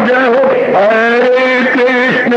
जय हो हरे कृष्ण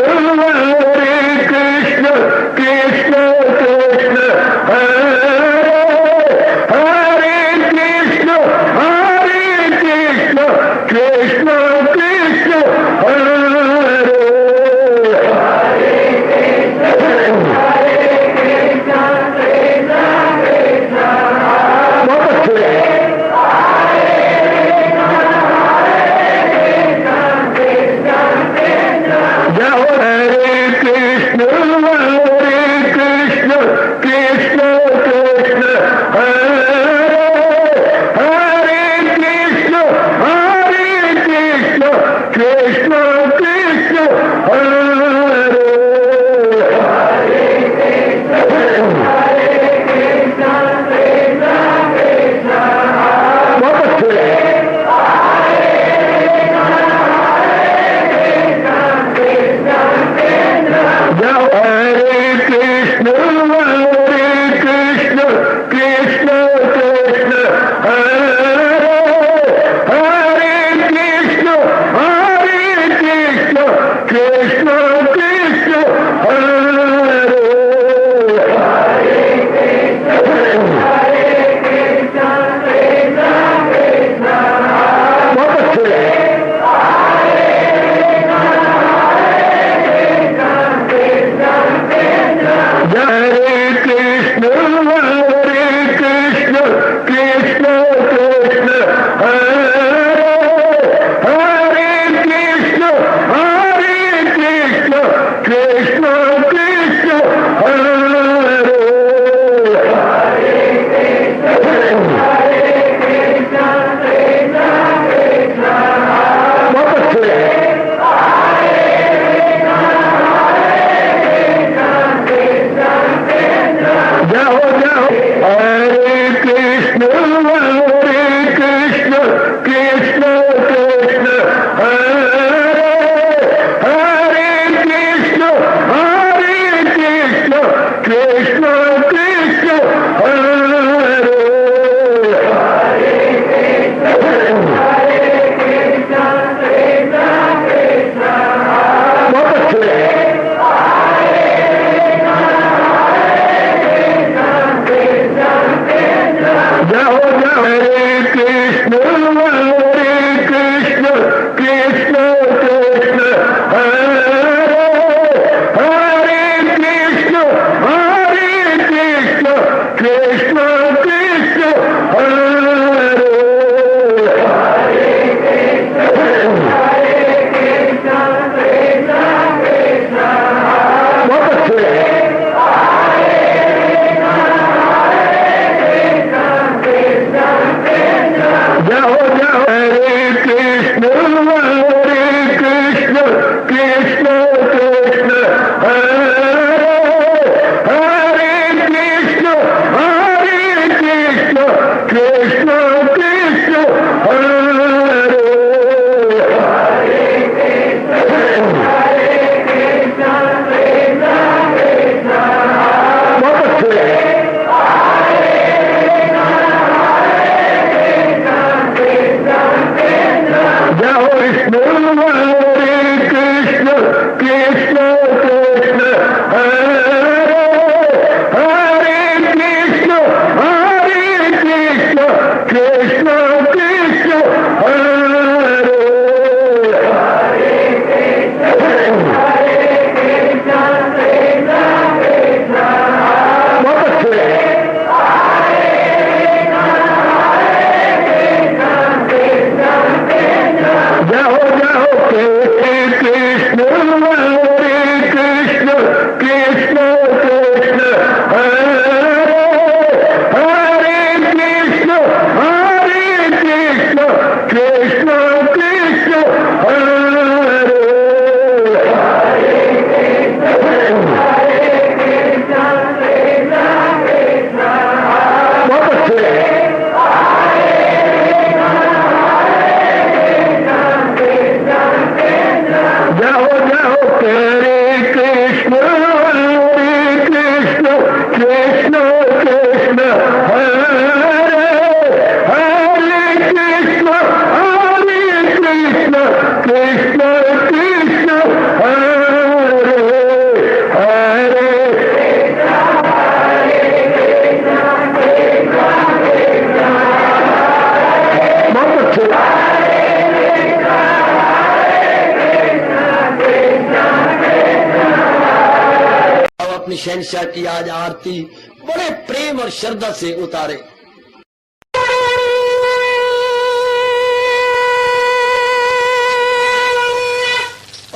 अपनी शहंशाह की आज आरती बड़े प्रेम और श्रद्धा से उतारे।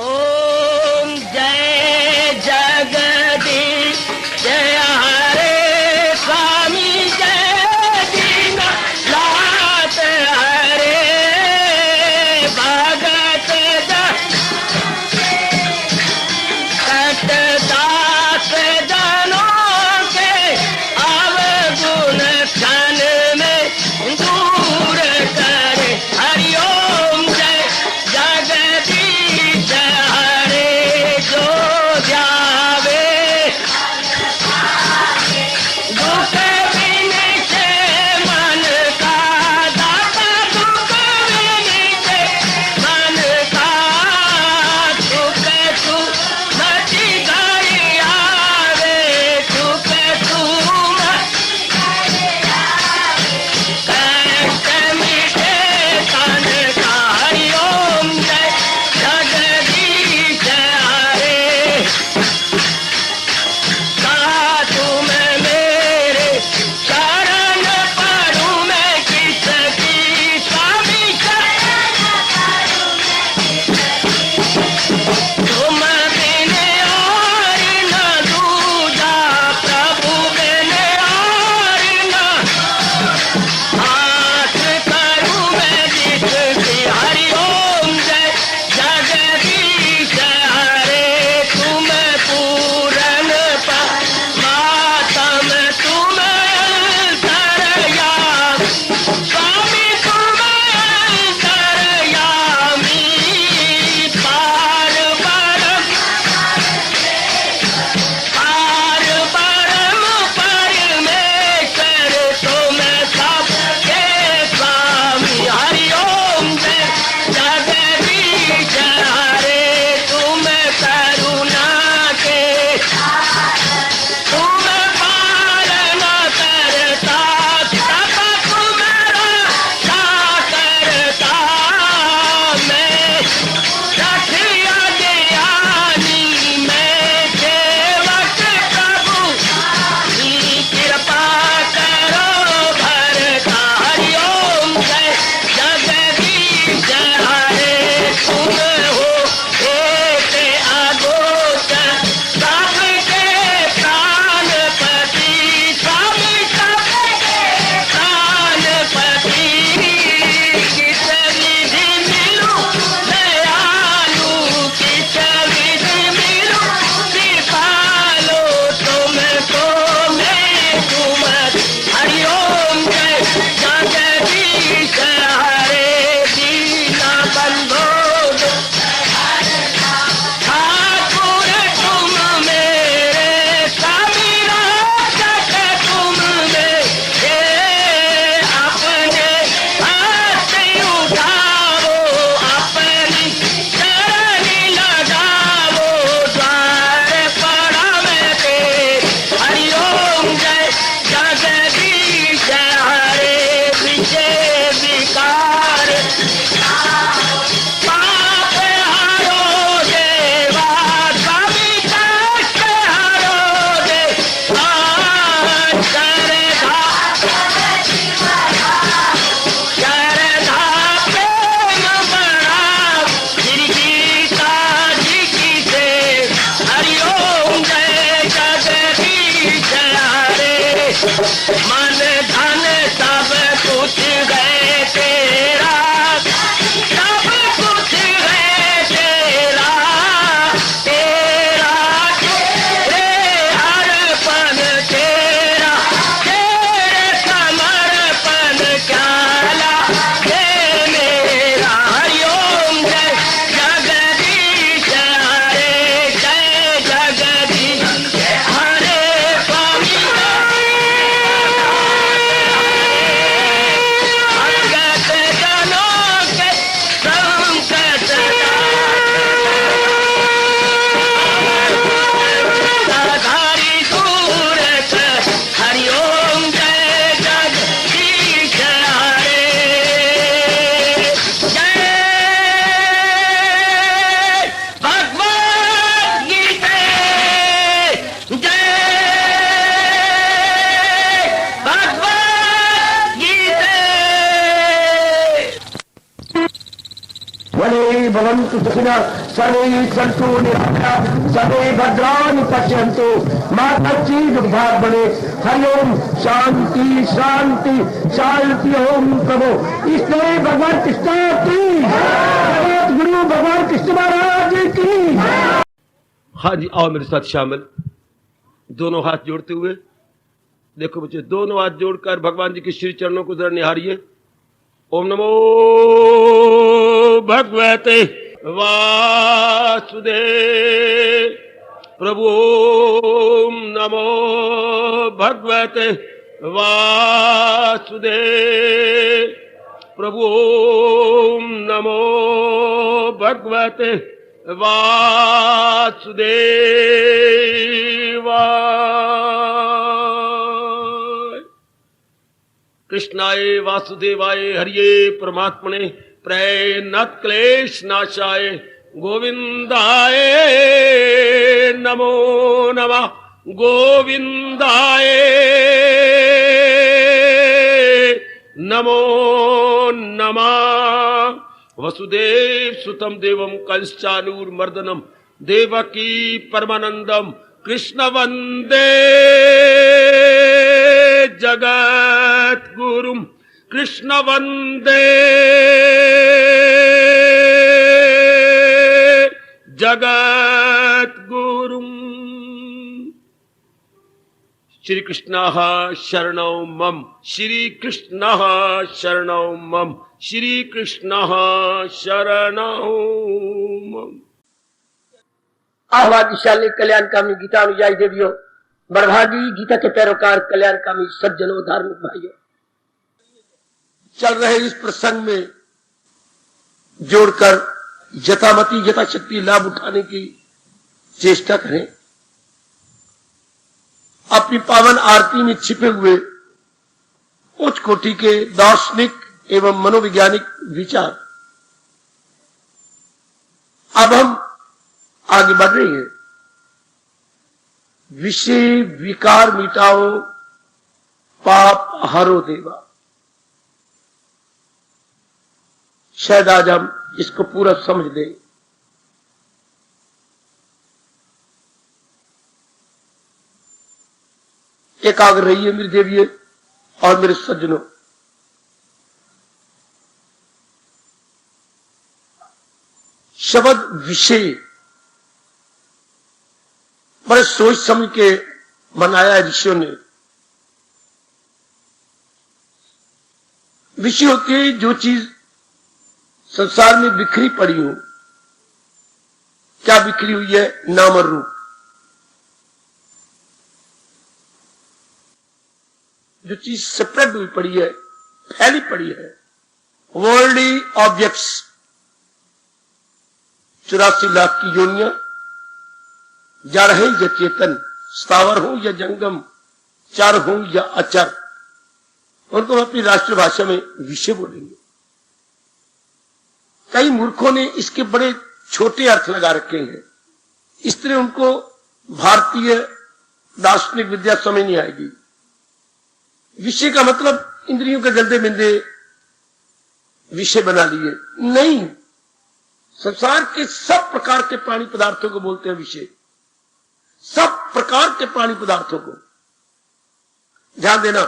ओम जय जगदीश जय हरे स्वामी जय दीनानाथ हरे भगत दास जनों के अवगुण भवन्तु सुखिनः सर्वे सन्तु निरामयाः सर्वे भद्राणि पश्यन्तु मा कश्चित् दुःखात् भवेत्। हरि ओम शांति शांति शांति। ओम प्रभु इसलिए भगवान कृष्ण की गुरु भगवान कृष्ण महाराज की। हाँ जी, आओ मेरे साथ शामिल। दोनों हाथ जोड़ते हुए देखो बच्चे, दोनों हाथ जोड़कर भगवान जी के श्री चरणों को जरा निहारिए। ओम नमो भगवते वासुदेव प्रभु। ओम नमो भगवते वासुदेव प्रभु। ओम नमो भगवते वासुदेवाय। कृष्णाय वासुदेवाय हरिये परमात्मने प्रणत क्लेश नाशाय गोविंदाय नमो नमः। गोविंदाय नमो नमः। वसुदेव सुतम देवम कंसानूरमर्दनम देवकी परमानंदम कृष्ण वंदे जगत गुरुम। कृष्ण वंदे जगत गुरुम। श्री कृष्ण शरणौ मम। श्री कृष्ण शरणौ मम। श्री कृष्ण शरणौ मम। आह्वादिशाली कल्याणकामी गीता अनुयायी देवियों, बड़भागी गीता के पैरोकार कल्याणकामी सज्जनों, धार्मिक भाइयों, चल रहे इस प्रसंग में जोड़कर यथामति यथाशक्ति लाभ उठाने की चेष्टा करें। अपनी पावन आरती में छिपे हुए उच्च कोटि के दार्शनिक एवं मनोवैज्ञानिक विचार अब हम आगे बढ़ रहे हैं। विषय विकार मिटाओ पाप हरो देवा। शायद आज हम इसको पूरा समझ लें। एकाग्र रहिए मेरी देविये और मेरे सज्जनों। शब्द विषय बड़े सोच समझ के बनाया है ऋषियों ने। विषय होती है जो चीज संसार में बिखरी पड़ी हो। क्या बिखरी हुई है? नाम और रूप। जो चीज सेपरेट हुई पड़ी है, फैली पड़ी है, वर्ल्डली ऑब्जेक्ट्स। 84 लाख की योनियां, जड़ है या चेतन, स्थावर हो या जंगम, चर हो या अचर, उनको हम अपनी राष्ट्रभाषा में विषय बोलेंगे। कई मूर्खों ने इसके बड़े छोटे अर्थ लगा रखे हैं, इसलिए उनको भारतीय दार्शनिक विद्या समझ नहीं आएगी। विषय का मतलब इंद्रियों के गंदे बिंदे विषय बना लिए नहीं। संसार के सब प्रकार के प्राणी पदार्थों को बोलते हैं विषय। सब प्रकार के प्राणी पदार्थों को। ध्यान देना,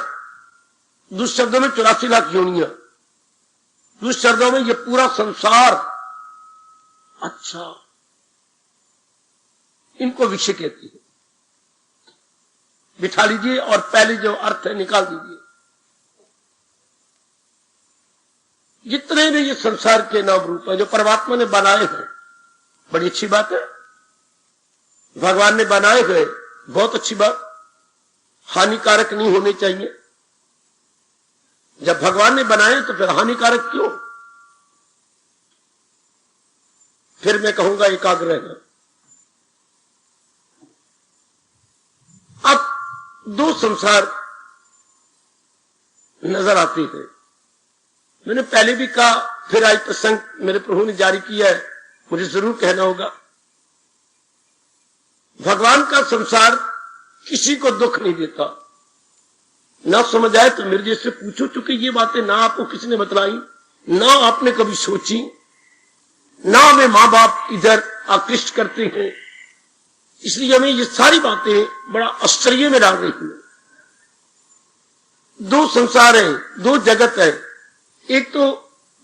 दूसरे शब्दों में 84 लाख योनियां, दूसरे शब्दों में ये पूरा संसार। अच्छा, इनको विषय कहती है। बिठा लीजिए और पहले जो अर्थ है निकाल दीजिए। जितने भी ये संसार के नाम रूप है जो परमात्मा ने बनाए हैं, बड़ी अच्छी बात है। भगवान ने बनाए हुए, बहुत अच्छी बात। हानिकारक नहीं होने चाहिए। जब भगवान ने बनाए तो फिर हानिकारक क्यों? फिर मैं कहूंगा एकाग्र रहना। अब दो संसार नजर आते हैं। मैंने पहले भी कहा, फिर आज प्रसंग मेरे प्रभु ने जारी किया है, मुझे जरूर कहना होगा। भगवान का संसार किसी को दुख नहीं देता। ना समझ आए तो मेरे जैसे पूछो, चूंकि ये बातें ना आपको किसी ने बतलाई, ना आपने कभी सोची, ना हमें मां बाप इधर आकृष्ट करते हैं, इसलिए हमें ये सारी बातें बड़ा आश्चर्य में डाल रही हैं। दो संसार है, दो जगत है। एक तो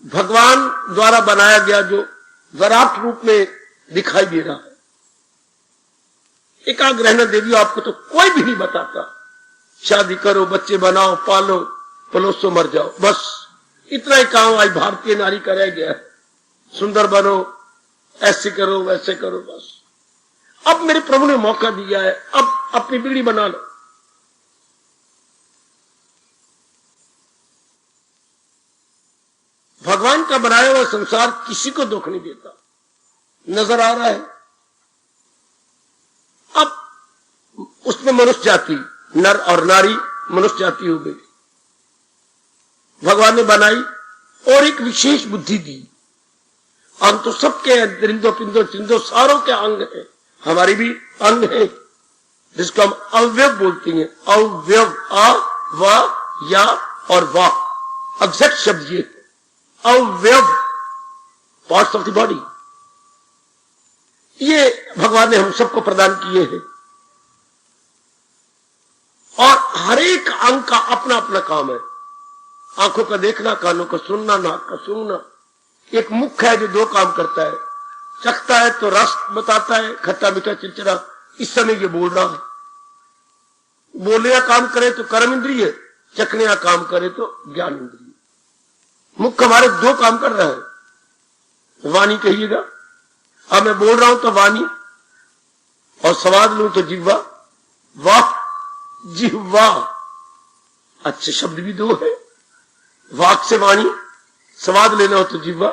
भगवान द्वारा बनाया गया जो वराट रूप में दिखाई दे रहा है। एकाग्र रहना देवी आपको तो कोई भी नहीं बताता, शादी करो, बच्चे बनाओ, पालो, पलोसो, मर जाओ, बस इतना ही काम आज भारतीय नारी का रह गया है। सुंदर बनो, ऐसे करो, वैसे करो, बस। अब मेरे प्रभु ने मौका दिया है, अब अपनी बिगड़ी बना लो। भगवान का बनाया हुआ संसार किसी को दुख नहीं देता, नजर आ रहा है। अब उसमें मनुष्य जाति, नर और नारी मनुष्य जाति हो गई। भगवान ने बनाई और एक विशेष बुद्धि दी। अंग तो सबके दरिंदो पिंदो चिंदो सारों के अंग है, हमारी भी अंग है, जिसको हम अवयव बोलते हैं। अवयव, आ, वा, या और वा, एग्जैक्ट शब्द ये अवयव, पार्ट्स ऑफ द बॉडी, ये भगवान ने हम सबको प्रदान किए हैं। और हर एक अंग का अपना अपना काम है। आंखों का देखना, कानों का सुनना, नाक का सूंघना। एक मुख है जो दो काम करता है, चखता है तो रस बताता है, खट्टा मीठा चिड़चिड़ा, इस समय ये बोल रहा है। बोलने का काम करे तो कर्म इंद्रिय, चखने का काम करे तो ज्ञान इंद्रिय। मुख हमारे दो काम कर रहा है। वाणी कहिएगा, अब मैं बोल रहा हूं तो वाणी, और स्वाद लूं तो जिह्वा। वाह, जिह्वा, अच्छे शब्द भी दो है। वाक से वाणी, स्वाद लेना हो तो जिह्वा,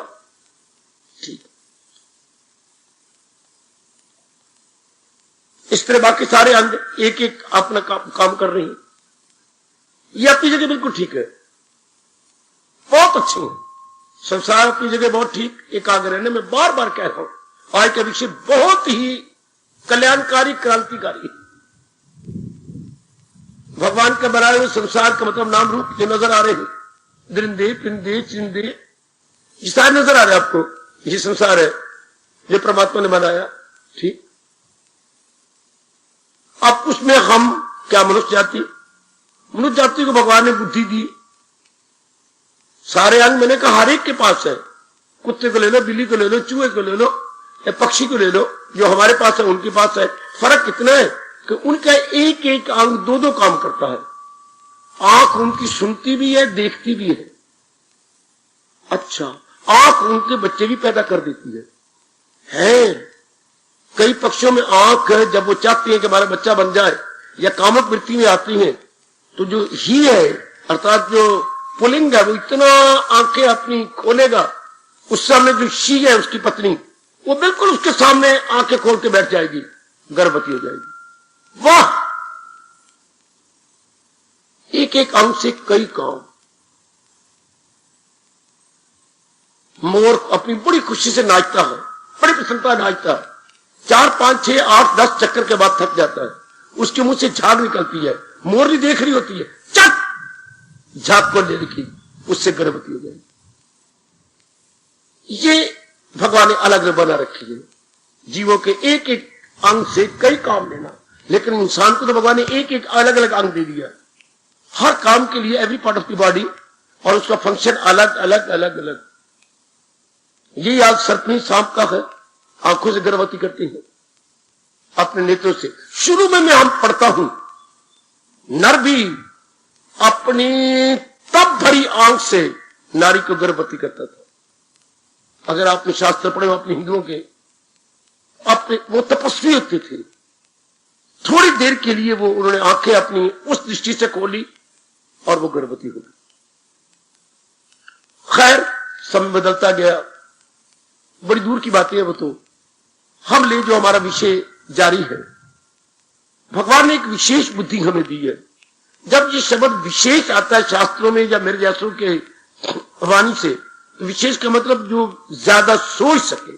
ठीक। इस तरह बाकी सारे अंग एक एक अपना काम कर रहे हैं। ये अपनी जगह बिल्कुल ठीक है, बहुत अच्छे हैं। संसार अपनी जगह बहुत ठीक, एकाग्र रहने में बार बार कह रहा हूं। आज का विषय बहुत ही कल्याणकारी, क्रांतिकारी है। भगवान का बनाए हुए संसार का मतलब नाम रूप जो नजर आ रहे हैं, दरिंदे, पिंदे, चिंदे, ये सारे नजर आ रहे हैं आपको। ये संसार है, ये परमात्मा ने बनाया, ठीक। अब उसमें हम क्या, मनुष्य जाति, मनुष्य जाति को भगवान ने बुद्धि दी। सारे अंग मैंने कहा हर एक के पास है। कुत्ते को ले लो, बिल्ली को ले लो, चूहे को ले लो, या पक्षी को ले लो, जो हमारे पास है उनके पास है। फर्क कितना है कि उनका एक एक अंग दो दो काम करता है। आंख उनकी सुनती भी है, देखती भी है। अच्छा, आंख उनके बच्चे भी पैदा कर देती है। कई पक्षियों में आंख है, जब वो चाहती है कि हमारा बच्चा बन जाए या कामुक वृत्ति में आती है, तो जो ही है अर्थात जो पुलिंग है, वो इतना आंखें अपनी खोलेगा, उस समय जो शी है उसकी पत्नी, वो बिल्कुल उसके सामने आंखें खोल के बैठ जाएगी, गर्भवती हो जाएगी। वाह, एक एक अंग से कई काम। मोर अपनी बड़ी खुशी से नाचता है, बड़ी प्रसन्नता नाचता है। 4, 5, 6, 8, 10 चक्कर के बाद थक जाता है, उसके मुंह से झाग निकलती है। मोरनी देख रही होती है, चट झाग को ले रखी, उससे गर्भवती हो जाएगी। ये भगवान ने अलग अलग बना रखी है। जीवों के एक एक अंग से कई काम लेना, लेकिन इंसान को तो भगवान ने एक एक अलग अलग अंग दे दिया, हर काम के लिए, every part of the body, और उसका फंक्शन अलग अलग अलग अलग। ये आज सर्पनी सांप का है, आंखों से गर्भवती करती है अपने नेत्रों से। शुरू में मैं हम पढ़ता हूं, नर भी अपनी तब भरी आंख से नारी को गर्भवती करता था। अगर आपने शास्त्र पढ़े हो अपने हिंदुओं के, अपने वो तपस्वी होते थे, थोड़ी देर के लिए वो उन्होंने आंखें अपनी उस दृष्टि से खोली और वो गर्भवती हो गई। खैर, समय बदलता गया, बड़ी दूर की बात है वो तो। हम ले जो हमारा विषय जारी है, भगवान ने एक विशेष बुद्धि हमें दी है। जब ये शब्द विशेष आता है शास्त्रों में या मेरे जैसों के वाणी से, तो विशेष का मतलब जो ज्यादा सोच सके।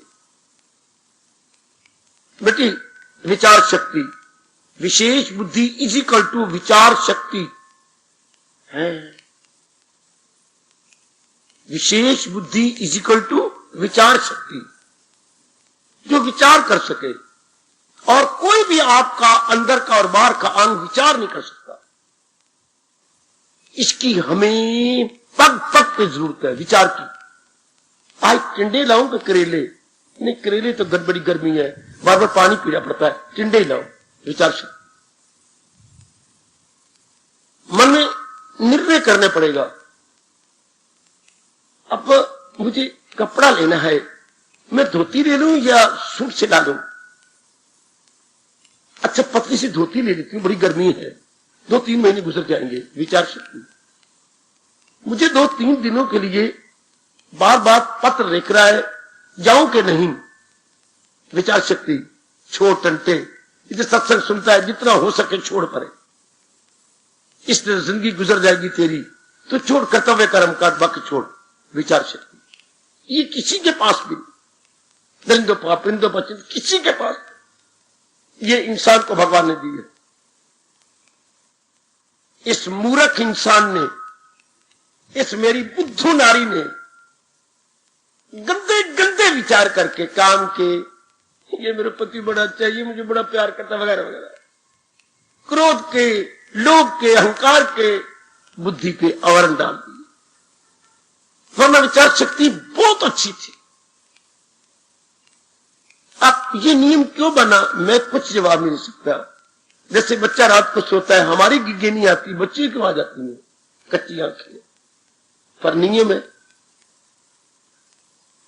बेटी, विचार शक्ति, विशेष बुद्धि इज इक्वल टू विचार शक्ति है। विशेष बुद्धि इज इक्वल टू विचार शक्ति। जो विचार कर सके, और कोई भी आपका अंदर का और बाहर का अंग विचार नहीं कर सकता। इसकी हमें पग पग पे जरूरत है विचार की। आज टिंडे लाऊं कि करेले? नहीं, करेले तो बड़ी गर्मी है, बार बार पानी पीना पड़ता है, टिंडे ही लाओ। विचार शक्ति मन में निर्णय करना पड़ेगा। अब मुझे कपड़ा लेना है, मैं धोती ले लूं या सूट सिला लूं? अच्छा, पतली सी धोती ले लेती हूं, बड़ी गर्मी है, 2-3 महीने गुजर जाएंगे। विचार शक्ति। मुझे 2-3 दिनों के लिए बार बार पत्र लिख रहा है, जाऊं कि नहीं? विचार शक्ति। छोड़ टंटे, इधर सत्संग सुनता है, जितना हो सके छोड़ पड़े, इस तरह जिंदगी गुजर जाएगी तेरी, तो छोड़, कर्तव्य कर्म का बाकी छोड़। विचार शक्ति ये किसी के पास भी, दरिंदो पापिंदो बचिंदो, किसी के पास ये इंसान को भगवान ने दी है। इस मूर्ख इंसान ने, इस मेरी बुद्धू नारी ने गंदे गंदे विचार करके काम के, ये मेरा पति बड़ा अच्छा है, ये मुझे बड़ा प्यार करता, वगैरह वगैरह, क्रोध के, लोभ के, अहंकार के बुद्धि पे आवरण डाल दिए। वरना विचार शक्ति बहुत अच्छी थी। अब ये नियम क्यों बना, मैं कुछ जवाब नहीं दे सकता। जैसे बच्चा रात को सोता है, हमारी गिगे नहीं आती, बच्चे क्यों आ जाती है? कच्ची आंखें, पर नियम है।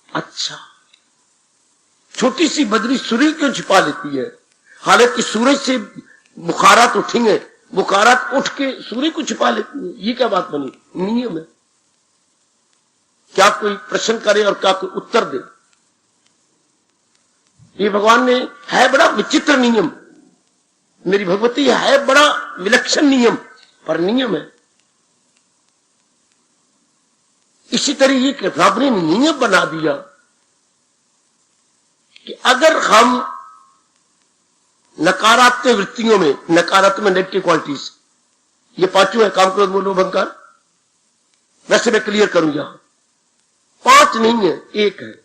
अच्छा, छोटी सी बदरी सूरज क्यों छिपा लेती है? हालांकि सूरज से बुखारात उठेंगे, बुखारात उठ के सूर्य को छिपा लेती है। ये क्या बात बनी? नियम है। क्या कोई प्रश्न करे और क्या कोई उत्तर दे? ये भगवान ने, है बड़ा विचित्र नियम, मेरी भगवती है बड़ा विलक्षण नियम, पर नियम है। इसी तरह ये रब ने नियम बना दिया कि अगर हम नकारात्मक वृत्तियों में, नकारात्मक नेगेटिव क्वालिटीज, ये पांचों है, काम, क्रोध, मोह, लोभ, अहंकार। वैसे मैं क्लियर करूं, यहां 5 नहीं है, 1 है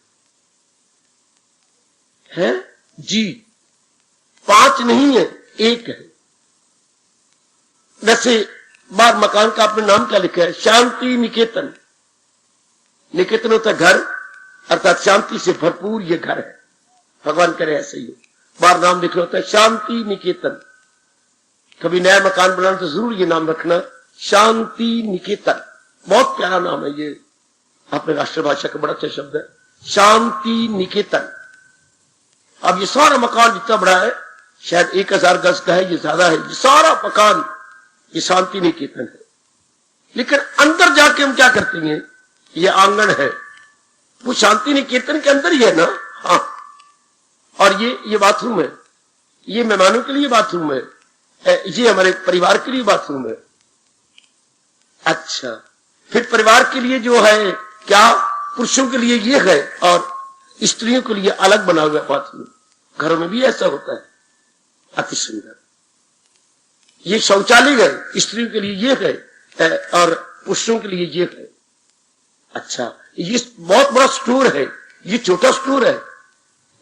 जी, 5 नहीं है, 1 है। वैसे बार मकान का आपने नाम क्या लिखा है? शांति निकेतन। निकेतन होता है घर, अर्थात शांति से भरपूर ये घर है। भगवान करे ऐसे ही बार नाम लिखना होता है शांति निकेतन। कभी नया मकान बनाना तो जरूर ये नाम रखना, शांति निकेतन। बहुत प्यारा नाम है ये, अपने राष्ट्रभाषा का बड़ा अच्छा शब्द है, शांति निकेतन। अब ये सारा मकान जितना बड़ा है, शायद 1000 गज का है, ये ज्यादा है, ये सारा मकान ये शांति निकेतन है। लेकिन अंदर जाके हम क्या करते हैं? ये आंगन है, वो शांति निकेतन के अंदर ही है ना। हाँ, और ये बाथरूम है, ये मेहमानों के लिए बाथरूम है, ये हमारे परिवार के लिए बाथरूम है। अच्छा, फिर परिवार के लिए जो है क्या, पुरुषों के लिए ये है और स्त्रियों के लिए अलग बना हुआ बाथरूम। घरों में भी ऐसा होता है, अति सुंदर। ये शौचालय है, स्त्रियों के लिए ये है और पुरुषों के लिए ये है। अच्छा, ये बहुत बड़ा स्टोर है, ये छोटा स्टोर है,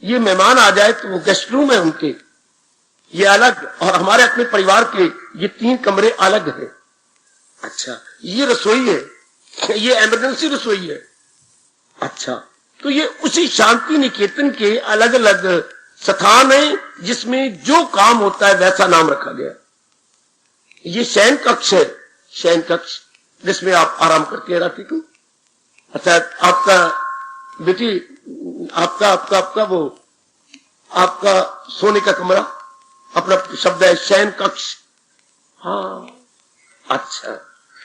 ये मेहमान आ जाए तो वो गेस्ट रूम है उनके, ये अलग, और हमारे अपने परिवार के ये 3 कमरे अलग है। अच्छा, ये रसोई है, ये इमरजेंसी रसोई है। अच्छा, तो ये उसी शांति निकेतन के अलग अलग स्थान है, जिसमें जो काम होता है वैसा नाम रखा गया। ये शयन कक्ष है, शयन कक्ष, जिसमें आप आराम करते हैं रात्रि को। अच्छा, आपका बेटी, आपका वो आपका सोने का कमरा, अपना शब्द है शयन कक्ष। हाँ, अच्छा,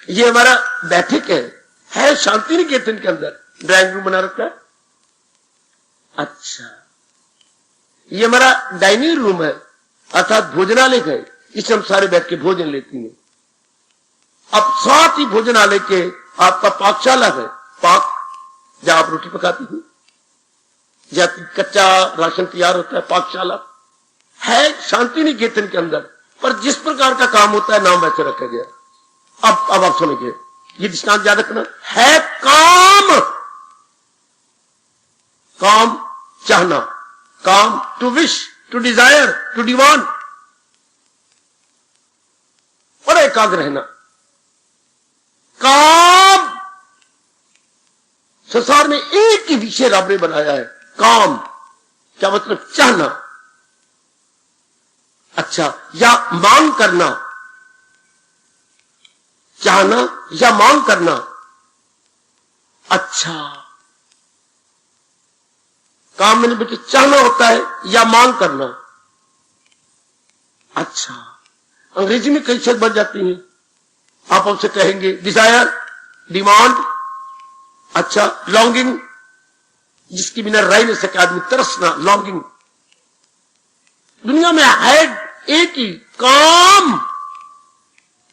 ये हमारा बैठक है शांति निकेतन के अंदर, ड्राइंग रूम बना रखा है। अच्छा, ये हमारा डाइनिंग रूम है, अर्थात भोजनालय है, इसमें हम सारे बैठ के भोजन लेते हैं। अब साथ ही भोजनालय के आपका पाकशाला है, पाक, जहां आप रोटी पकाती हैं, जहां कच्चा राशन तैयार होता है, पाकशाला है शांति निकेतन के अंदर। पर जिस प्रकार का काम होता है नाम वैसे रखा गया। अब आप समझिए, ये दृष्टांत याद रखना है, काम चाहना, काम, to wish, to desire, to demand, बड़ा एकाग्र रहना। काम, संसार में एक ही विषय रब ने बनाया है, काम। क्या मतलब? चाहना। अच्छा, या मांग करना, चाहना या मांग करना। अच्छा, काम में बेटे चाहना होता है या मांग करना। अच्छा, अंग्रेजी में कई शब्द बन जाती हैं। आप हमसे कहेंगे डिजायर, डिमांड, अच्छा लॉन्गिंग, जिसकी बिना रह नहीं सके आदमी, तरसना, लॉन्गिंग। दुनिया में है एक ही, काम।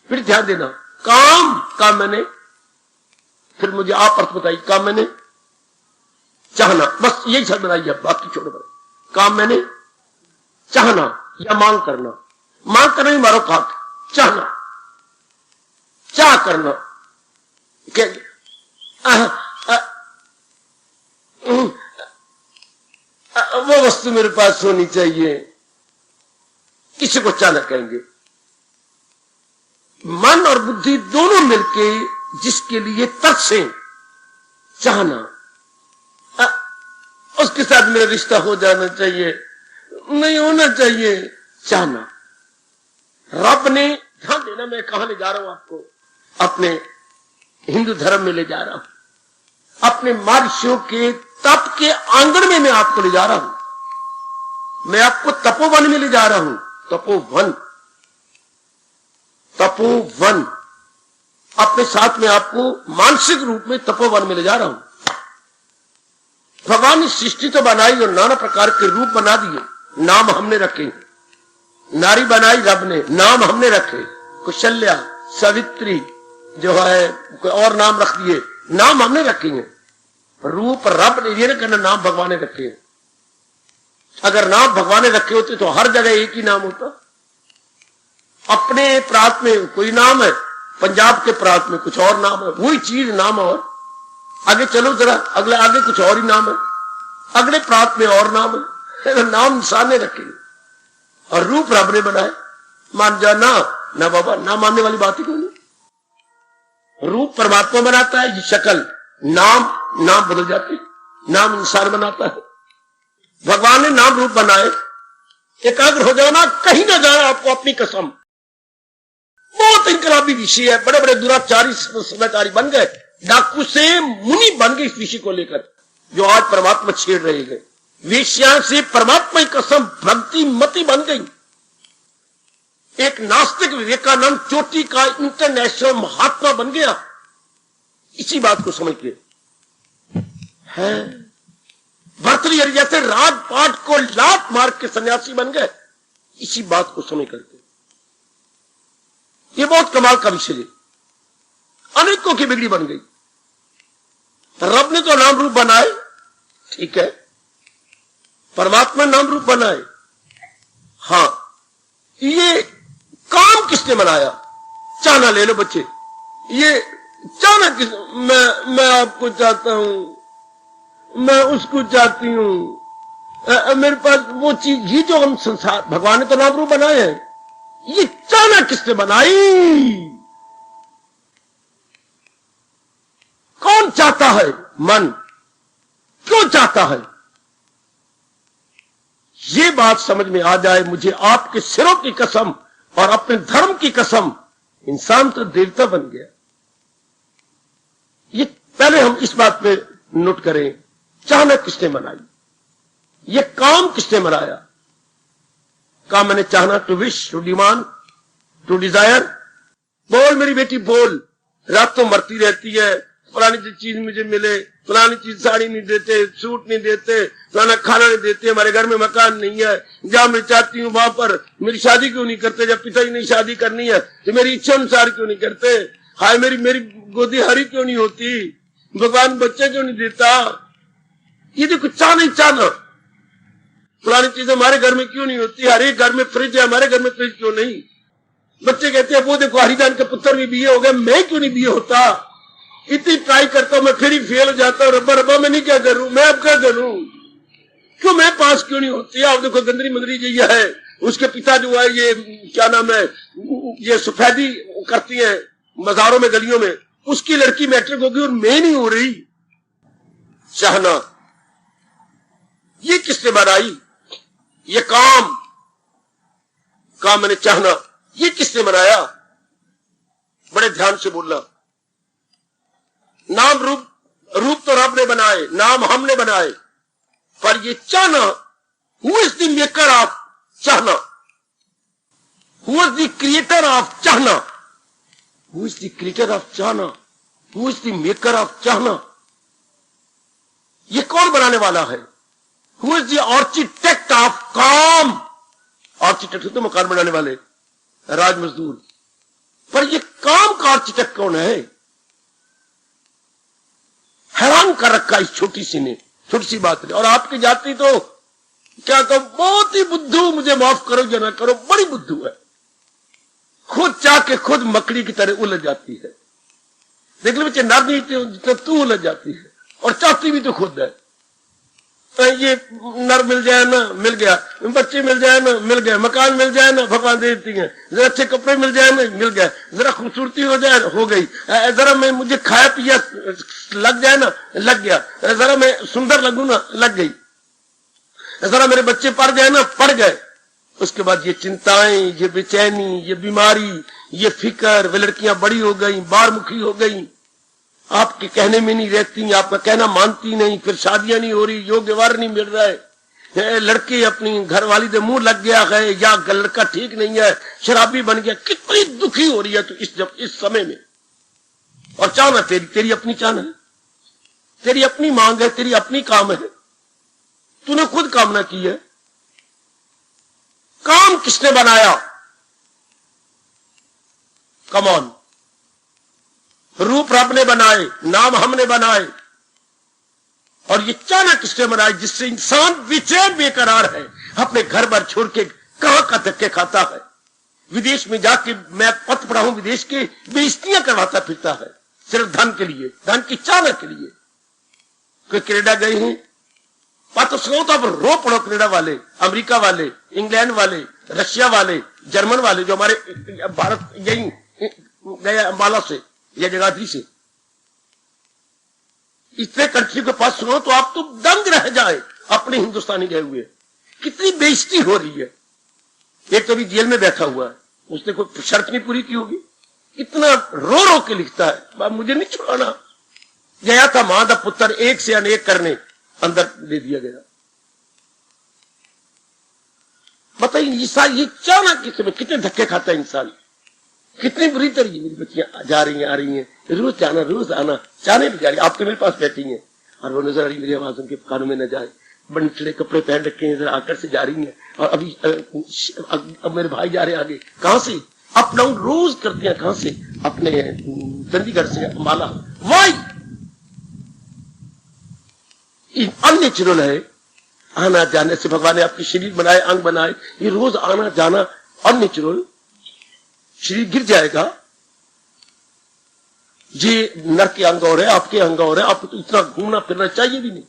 फिर ध्यान देना, काम मैंने, फिर मुझे आप अर्थ बताइए, काम मैंने चाहना, बस यही शब्द बनाइए, बाकी छोड़ो। काम मैंने चाहना या मांग करना। मांग करना ही मारो खाक, चाहना, चाह करना। वो वस्तु मेरे पास होनी चाहिए, किसी को चाहना कहेंगे। मन और बुद्धि दोनों मिलके जिसके लिए तरसे, चाहना, उसके साथ मेरा रिश्ता हो जाना चाहिए, नहीं होना चाहिए, चाहना। रब ने, ध्यान देना, मैं कहां ले जा रहा हूं आपको, अपने हिंदू धर्म में ले जा रहा हूं, अपने महर्षियों के तप के आंगन में मैं आपको ले जा रहा हूं। मैं आपको तपोवन में ले जा रहा हूं, तपोवन, तपोवन। अपने साथ में आपको मानसिक रूप में तपोवन में ले जा रहा हूं। भगवान ने सृष्टि तो बनाई और नाना प्रकार के रूप बना दिए, नाम हमने रखे। नारी बनाई रब ने, नाम हमने रखे, कुशल्या, सावित्री, जो है कोई और नाम रख दिए, नाम हमने रखे हैं। रूप रब ने, ये ना कहना नाम भगवान ने रखे हैं। अगर नाम भगवान ने रखे होते तो हर जगह एक ही नाम होता। अपने प्रांत में कोई नाम है, पंजाब के प्रांत में कुछ और नाम है, वही चीज नाम। और आगे चलो जरा, अगले आगे कुछ और ही नाम है, अगले प्रांत में और नाम है। नाम इंसान ने रखे और रूप रब ने बनाए। मान जाना ना बाबा, ना मानने वाली बात ही कोई नहीं। रूप परमात्मा बनाता है, ये शक्ल, नाम बदल जाते, नाम इंसान बनाता है। भगवान ने नाम रूप बनाए। एकाग्र हो जाना, कहीं ना जाना आपको अपनी कसम। बहुत इनकलाबी विषय है, बड़े बड़े दुराचारी सदाचारी बन गए, डाकू से मुनि बन गए इस विषय को लेकर, जो आज परमात्मा छेड़ रहे हैं। वेश्या से परमात्मा की कसम, भक्ति मति बन गई। एक नास्तिक विवेकानंद चोटी का इंटरनेशनल महात्मा बन गया, इसी बात को समझ के है। भर्तृहरि जैसे राजपाट को लात मार के सन्यासी बन गए, इसी बात को समझ करके। ये बहुत कमाल का विषय है। अनेकों की बिगड़ी बन गई। रब ने तो नाम रूप बनाए, ठीक है, परमात्मा नाम रूप बनाए। हां, ये काम किसने बनाया? चाहना ले लो बच्चे, ये चाहना किस, मैं आपको चाहता हूं, मैं उसको चाहती हूं, मेरे पास वो चीज ही जो हम संसार, भगवान ने तो नाम रूप बनाए हैं। ये चाहना किसने बनाई? कौन चाहता है? मन। क्यों चाहता है? ये बात समझ में आ जाए, मुझे आपके सिरों की कसम और अपने धर्म की कसम, इंसान तो देवता बन गया। ये पहले हम इस बात पे नोट करें, चाहना किसने बनाई, ये काम किसने बनाया? काम मैंने चाहना, to wish, to demand, to desire. बोल मेरी बेटी बोल, रात तो मरती रहती है, फलानी चीज मुझे मिले, फलानी चीज साड़ी नहीं देते, सूट नहीं देते, फलाना खाना नहीं देते, हमारे घर में मकान नहीं है, जहां मैं चाहती हूं वहां पर मेरी शादी क्यों नहीं करते, जब पिताजी ने शादी करनी है तो मेरी इच्छा अनुसार क्यों नहीं करते, हाय मेरी गोदी हरी क्यों नहीं होती, भगवान बच्चे क्यों नहीं देता। ये देखो, चाह नहीं चाहना, फलानी चीजें हमारे घर में क्यों नहीं होती, हर एक घर में फ्रिज है, हमारे घर में फ्रिज क्यों नहीं। बच्चे कहते हैं वो देखो हरिदान के पुत्र भी बीए हो गए, मैं क्यों नहीं बीए होता, इतनी ट्राई करता हूं मैं फिर ही फेल हो जाता हूं, रब्बा रब्बा मैं नहीं क्या करूं, मैं अब क्या करूं। क्यों मैं पास क्यों नहीं होती? आप देखो गंदरी मंदरी जी है, उसके पिता जो है ये क्या नाम है, ये सफेदी करती है बाजारों में गलियों में, उसकी लड़की मैट्रिक होगी और मैं नहीं हो रही। चाहना ये किसने बनाई? ये काम मैंने चाहना ये किसने बनाया? बड़े ध्यान से बोलना। नाम रूप तो रब ने बनाए, नाम हमने बनाए, पर ये चाहना, who is the maker of चाहना, who is the creator of चाहना, who is the creator of चाहना, who is the maker of चाहना? ये कौन बनाने वाला है? Who is the architect of काम? आर्किटेक्ट तो मकान बनाने वाले, राज मजदूर, पर ये काम का आर्किटेक्ट कौन है? हैरान कर रखा इस छोटी सी ने, छोटी सी बात ने। और आपकी जाति तो क्या कहूं, बहुत ही बुद्धू, मुझे माफ करो या ना करो, बड़ी बुद्धू है। खुद चाह के खुद मकड़ी की तरह उलझ जाती है। देख लो बच्चे, नर नहीं जितना तू उलझ जाती है, और चाहती भी तो खुद है। ये नर मिल जाए ना, मिल गया, बच्चे मिल जाए ना, मिल गए, मकान मिल जाए ना, भगवान दे देती है, जरा अच्छे कपड़े मिल जाए ना, मिल गए, जरा खूबसूरती हो जाए, हो गई, जरा मैं मुझे खाया पिया लग जाए ना, लग गया, जरा मैं सुंदर लगूं ना, लग गई, जरा मेरे बच्चे पढ़ जाए ना, पढ़ गए। उसके बाद ये चिंताएं, ये बेचैनी, ये बीमारी, ये फिक्र, वे लड़कियां बड़ी हो गई, बारमुखी हो गई, आपके कहने में नहीं रहती, आपका कहना मानती नहीं, फिर शादियां नहीं हो रही, योग्य वर नहीं मिल रहा है, लड़के अपनी घरवाली के मुंह लग गया है, या लड़का ठीक नहीं है, शराबी बन गया, कितनी दुखी हो रही है तो इस समय में। और चाहना तेरी अपनी चाहना है, तेरी अपनी मांग है, तेरी अपनी काम है, तूने खुद कामना की है। काम किसने बनाया? Come on. रूप रब ने बनाए, नाम हमने बनाए, और ये चाहना किसने बनाई? जिससे इंसान बेचैन बेकरार है, अपने घर बार छोड़ के कहां का धक्के खाता है, विदेश में जाके, मैं पत्र पढ़ा हूं, विदेश के बेइज्जतियां करवाता फिरता है, सिर्फ धन के लिए, धन की चाहना के लिए। कोई कनाडा गए हैं, बात तो सुनो तो आप रो पड़ो। कनाडा वाले, अमेरिका वाले, इंग्लैंड वाले, रशिया वाले, जर्मन वाले, जो हमारे भारत यही गए अंबाला से या जगाधरी से, इतने कंट्री के पास सुनो तो आप तो दंग रह जाए अपने हिंदुस्तानी गए हुए। कितनी बेइज्जती हो रही है। एक तो भी जेल में बैठा हुआ है, उसने कोई शर्त नहीं पूरी की होगी, इतना रो रो के लिखता है, मुझे नहीं छुड़ाना। गया था मां का पुत्र एक से अनेक करने, अंदर दे दिया गया। बताइए इंसान ये चाहना कितने धक्के खाता है इंसान, कितनी बुरी तरीके। मेरी बच्चियां जा रही हैं, आ रही हैं, रोज जाना, रोज आना, चाहने भी जा रही। आप तो मेरे पास बैठी हैं और वो नजर आ रही, मेरी आवाज उनके कानों में न जाए, बड़े चिड़े कपड़े पहन रखे हैं, जरा आकर से जा रही हैं। और अभी अब मेरे भाई जा रहे हैं आगे, कहां से अप डाउन रोज करते हैं, कहां से? अपने चंडीगढ़ से अंबाला। वाई अननेचुरल है। आना जाने से भगवान ने आपके शरीर बनाए, अंग बनाए, ये रोज आना जाना अननेचुरल, शरीर गिर जाएगा। ये नर के अंग और है, आपके अंग और है, आपको तो इतना घूमना फिरना चाहिए भी नहीं,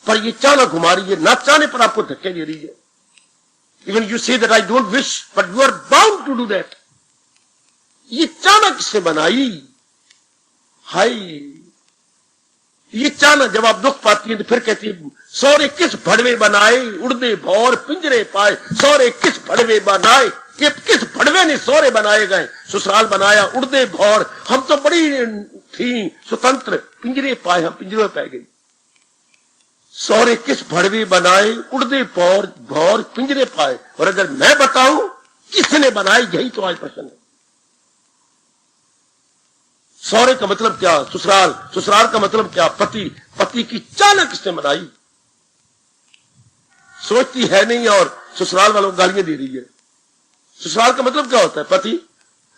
पर ये चाहना घुमा रही है, ना चाहने पर आपको धक्के दे रही है। Even you say that I don't wish but you are bound to do that. ये चाहना किसने बनाई? हाय, ये चाहना जब आप दुख पाती है तो फिर कहती है, सौरे किस भड़वे बनाए, उड़दे भौर पिंजरे पाए, सौरे किस भड़वे बनाए, कि किस भड़वे ने सौरे बनाए गए, ससुराल बनाया, उड़दे भौर, हम तो बड़ी थी स्वतंत्र, पिंजरे पाए, हम पिंजरे पै गई। सौरे किस भड़वे बनाए, उड़दे भौर पिंजरे पाए। और अगर मैं बताऊं किसने बनाई, यही तो आज प्रश्न है। सौरे का मतलब क्या? ससुराल, ससुराल का मतलब क्या? पति, पति की चाहना किसने बनाई? सोचती है नहीं और ससुराल वालों को गालियां दे रही है। ससुराल का मतलब क्या होता है? पति,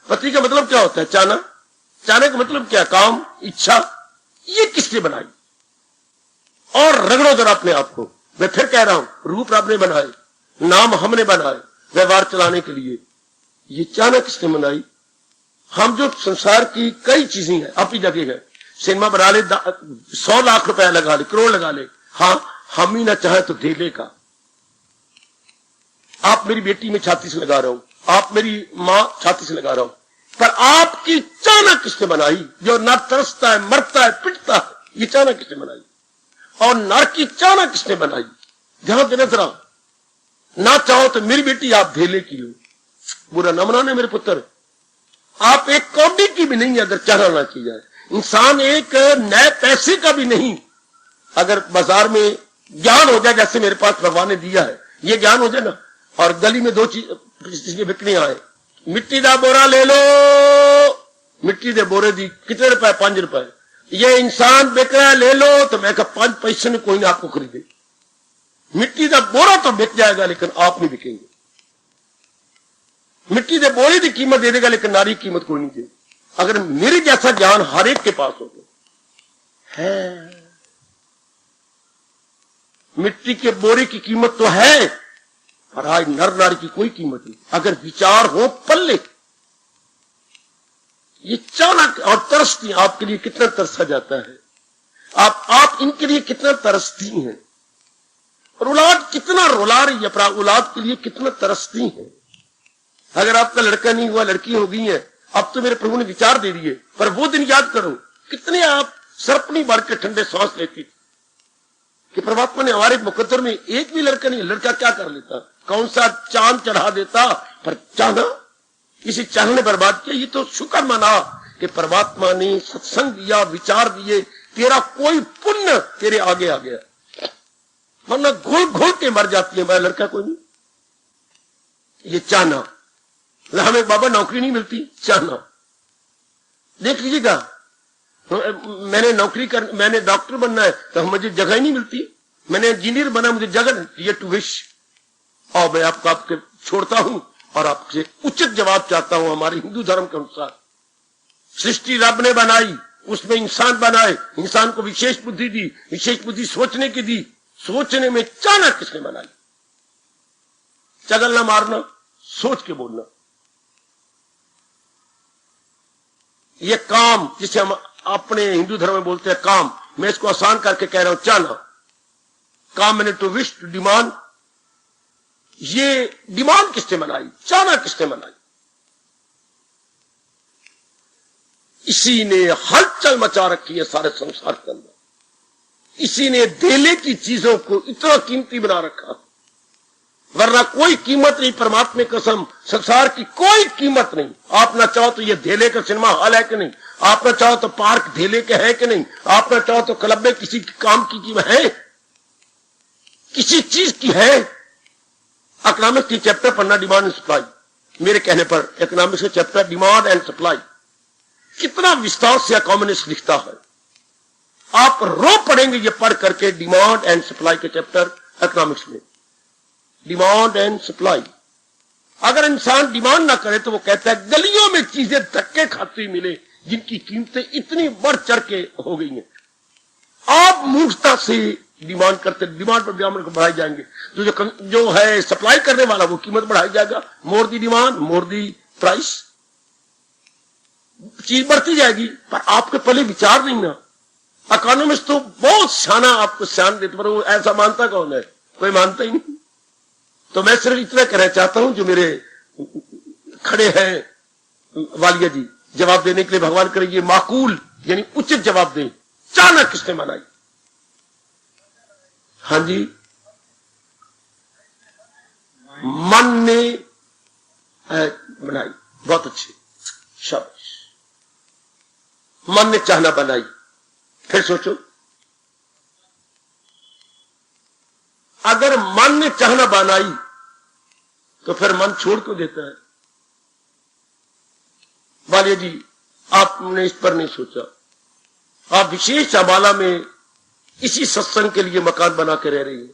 पति का मतलब क्या होता है? चाहना, चाहने का मतलब क्या? काम, इच्छा। ये किसने बनाई? और रगड़ो जरा अपने आप को। मैं फिर कह रहा हूं, रूप रब ने बनाए, नाम हमने बनाए व्यवहार चलाने के लिए। ये चाहना किसने बनाई? हम जो संसार की कई चीजें हैं, अपनी जगह है, सिनेमा बना ले, 100 लाख रुपया लगा ले, करोड़ लगा ले, हाँ हम ही ना चाहे तो धेले का। आप मेरी बेटी में छाती से लगा रहे हो, आप मेरी मां छाती से लगा रहे हो, पर आपकी चाहना किसने बनाई? जो ना तरसता है, मरता है, पिटता है, ये चाहना किसने बनाई? और नर की चाहना किसने बनाई? ध्यान देना जरा। ना चाहो तो मेरी बेटी आप धेले की हो, बुरा न मनाने मेरे पुत्र। आप एक कौड़ी की भी नहीं अगर चाहना ना की जाए। इंसान एक नए पैसे का भी नहीं। अगर बाजार में ज्ञान हो जाए, जैसे मेरे पास भगवान ने दिया है, ये ज्ञान हो जाए ना, और गली में दो चीज बिकने आए, मिट्टी का बोरा ले लो, मिट्टी दे बोरे दी कितने रुपए? 5 रुपए। ये इंसान बिक रहा है, ले लो, तो मैं कहा 5 पैसे में कोई ना आपको खरीदे। मिट्टी का बोरा तो बिक जाएगा, लेकिन आप नहीं बिकेंगे। मिट्टी के बोरे की कीमत दे देगा, लेकिन नारी की कीमत कोई नहीं देगा। अगर मेरे जैसा ज्ञान हर एक के पास हो तो है। मिट्टी के बोरे की कीमत तो है, पर आज नर नारी की कोई कीमत नहीं। अगर विचार हो पल्ले, ये चाहना और तरसती आपके लिए कितना तरसा जाता है, आप इनके लिए कितना तरसती हैं, और औलाद कितना रुला रही है, पर औलाद के लिए कितना तरसती हैं। अगर आपका लड़का नहीं हुआ, लड़की हो गई है, अब तो मेरे प्रभु ने विचार दे दिए, पर वो दिन याद करो कितने आप सरपनी भर के ठंडे सांस लेती थी कि परमात्मा ने हमारे मुकद्दर में एक भी लड़का नहीं। लड़का क्या कर लेता? कौन सा चांद चढ़ा देता, पर चाहना, किसी चाहने बर्बाद किया। ये तो शुक्र मना कि परमात्मा ने सत्संग दिया, विचार दिए, तेरा कोई पुण्य तेरे आगे आ गया, वरना घुल घुल के मर जाती है। मेरा लड़का कोई नहीं, ये चाहना। हमें बाबा नौकरी नहीं मिलती, चाहना। देख लीजिएगा, मैंने मैंने डॉक्टर बनना है तो मुझे जगह ही नहीं मिलती। मैंने इंजीनियर बना, मुझे जगह, ये टू विश। और मैं आपके छोड़ता हूं और आपसे उचित जवाब चाहता हूं। हमारे हिंदू धर्म के अनुसार सृष्टि रब ने बनाई, उसमें इंसान बनाए, इंसान को विशेष बुद्धि दी, विशेष बुद्धि सोचने की दी। सोचने में चाहना किसने बनाई? चगल ना मारना, सोच के बोलना। ये काम, जिसे हम अपने हिंदू धर्म में बोलते हैं काम, मैं इसको आसान करके कह रहा हूं चाहना। काम मैंने टू विश, टू डिमांड। ये डिमांड किसने बनाई? चाहना किसने बनाई? इसी ने हलचल मचा रखी है सारे संसार के अंदर। इसी ने धेले की चीजों को इतना कीमती बना रखा, वरना कोई कीमत नहीं। परमात्मा की कसम, संसार की कोई कीमत नहीं। आप ना चाहो तो ये धेले का सिनेमा हॉल है कि नहीं, आप ना चाहो तो पार्क धेले के है कि नहीं, आप ना चाहो तो क्लब में किसी काम की है, किसी चीज की है। इकोनॉमिक्स की चैप्टर पढ़ना, डिमांड एंड सप्लाई। मेरे कहने पर इकोनॉमिक्स का चैप्टर डिमांड एंड सप्लाई, कितना विस्तार से कम्युनिस्ट लिखता है। आप रो पड़ेंगे ये पढ़ करके, डिमांड एंड सप्लाई के चैप्टर इकोनॉमिक्स में। Demand and supply. अगर इंसान डिमांड ना करे तो वो कहता है गलियों में चीजें धक्के खाती मिले जिनकी कीमतें इतनी बढ़ चढ़ के हो गई हैं। आप मूर्खता से डिमांड करते, डिमांड पर डिमांड बढ़ाई जाएंगे, तो जो है सप्लाई करने वाला वो कीमत बढ़ाई जाएगा। मोर दी डिमांड, मोर दी प्राइस, चीज बढ़ती जाएगी। पर आपके पहले विचार नहीं ना। इकोनॉमिस्ट तो बहुत शाना आपको शान देते, पर वो ऐसा मानता कौन है? कोई मानता ही नहीं। तो मैं सिर्फ इतना कहना चाहता हूं, जो मेरे खड़े हैं वालिया जी, जवाब देने के लिए भगवान करे ये माकूल यानी उचित जवाब दें। चाहना किसने बनाई? हाँ जी, मन ने बनाई। बहुत अच्छे शब्द। मन ने चाहना बनाई। फिर सोचो, अगर मन ने चाहना बनाई तो फिर मन छोड़ क्यों देता है? वालिया जी, आपने इस पर नहीं सोचा। आप विशेष अम्बाला में इसी सत्संग के लिए मकान बना के रह रही है,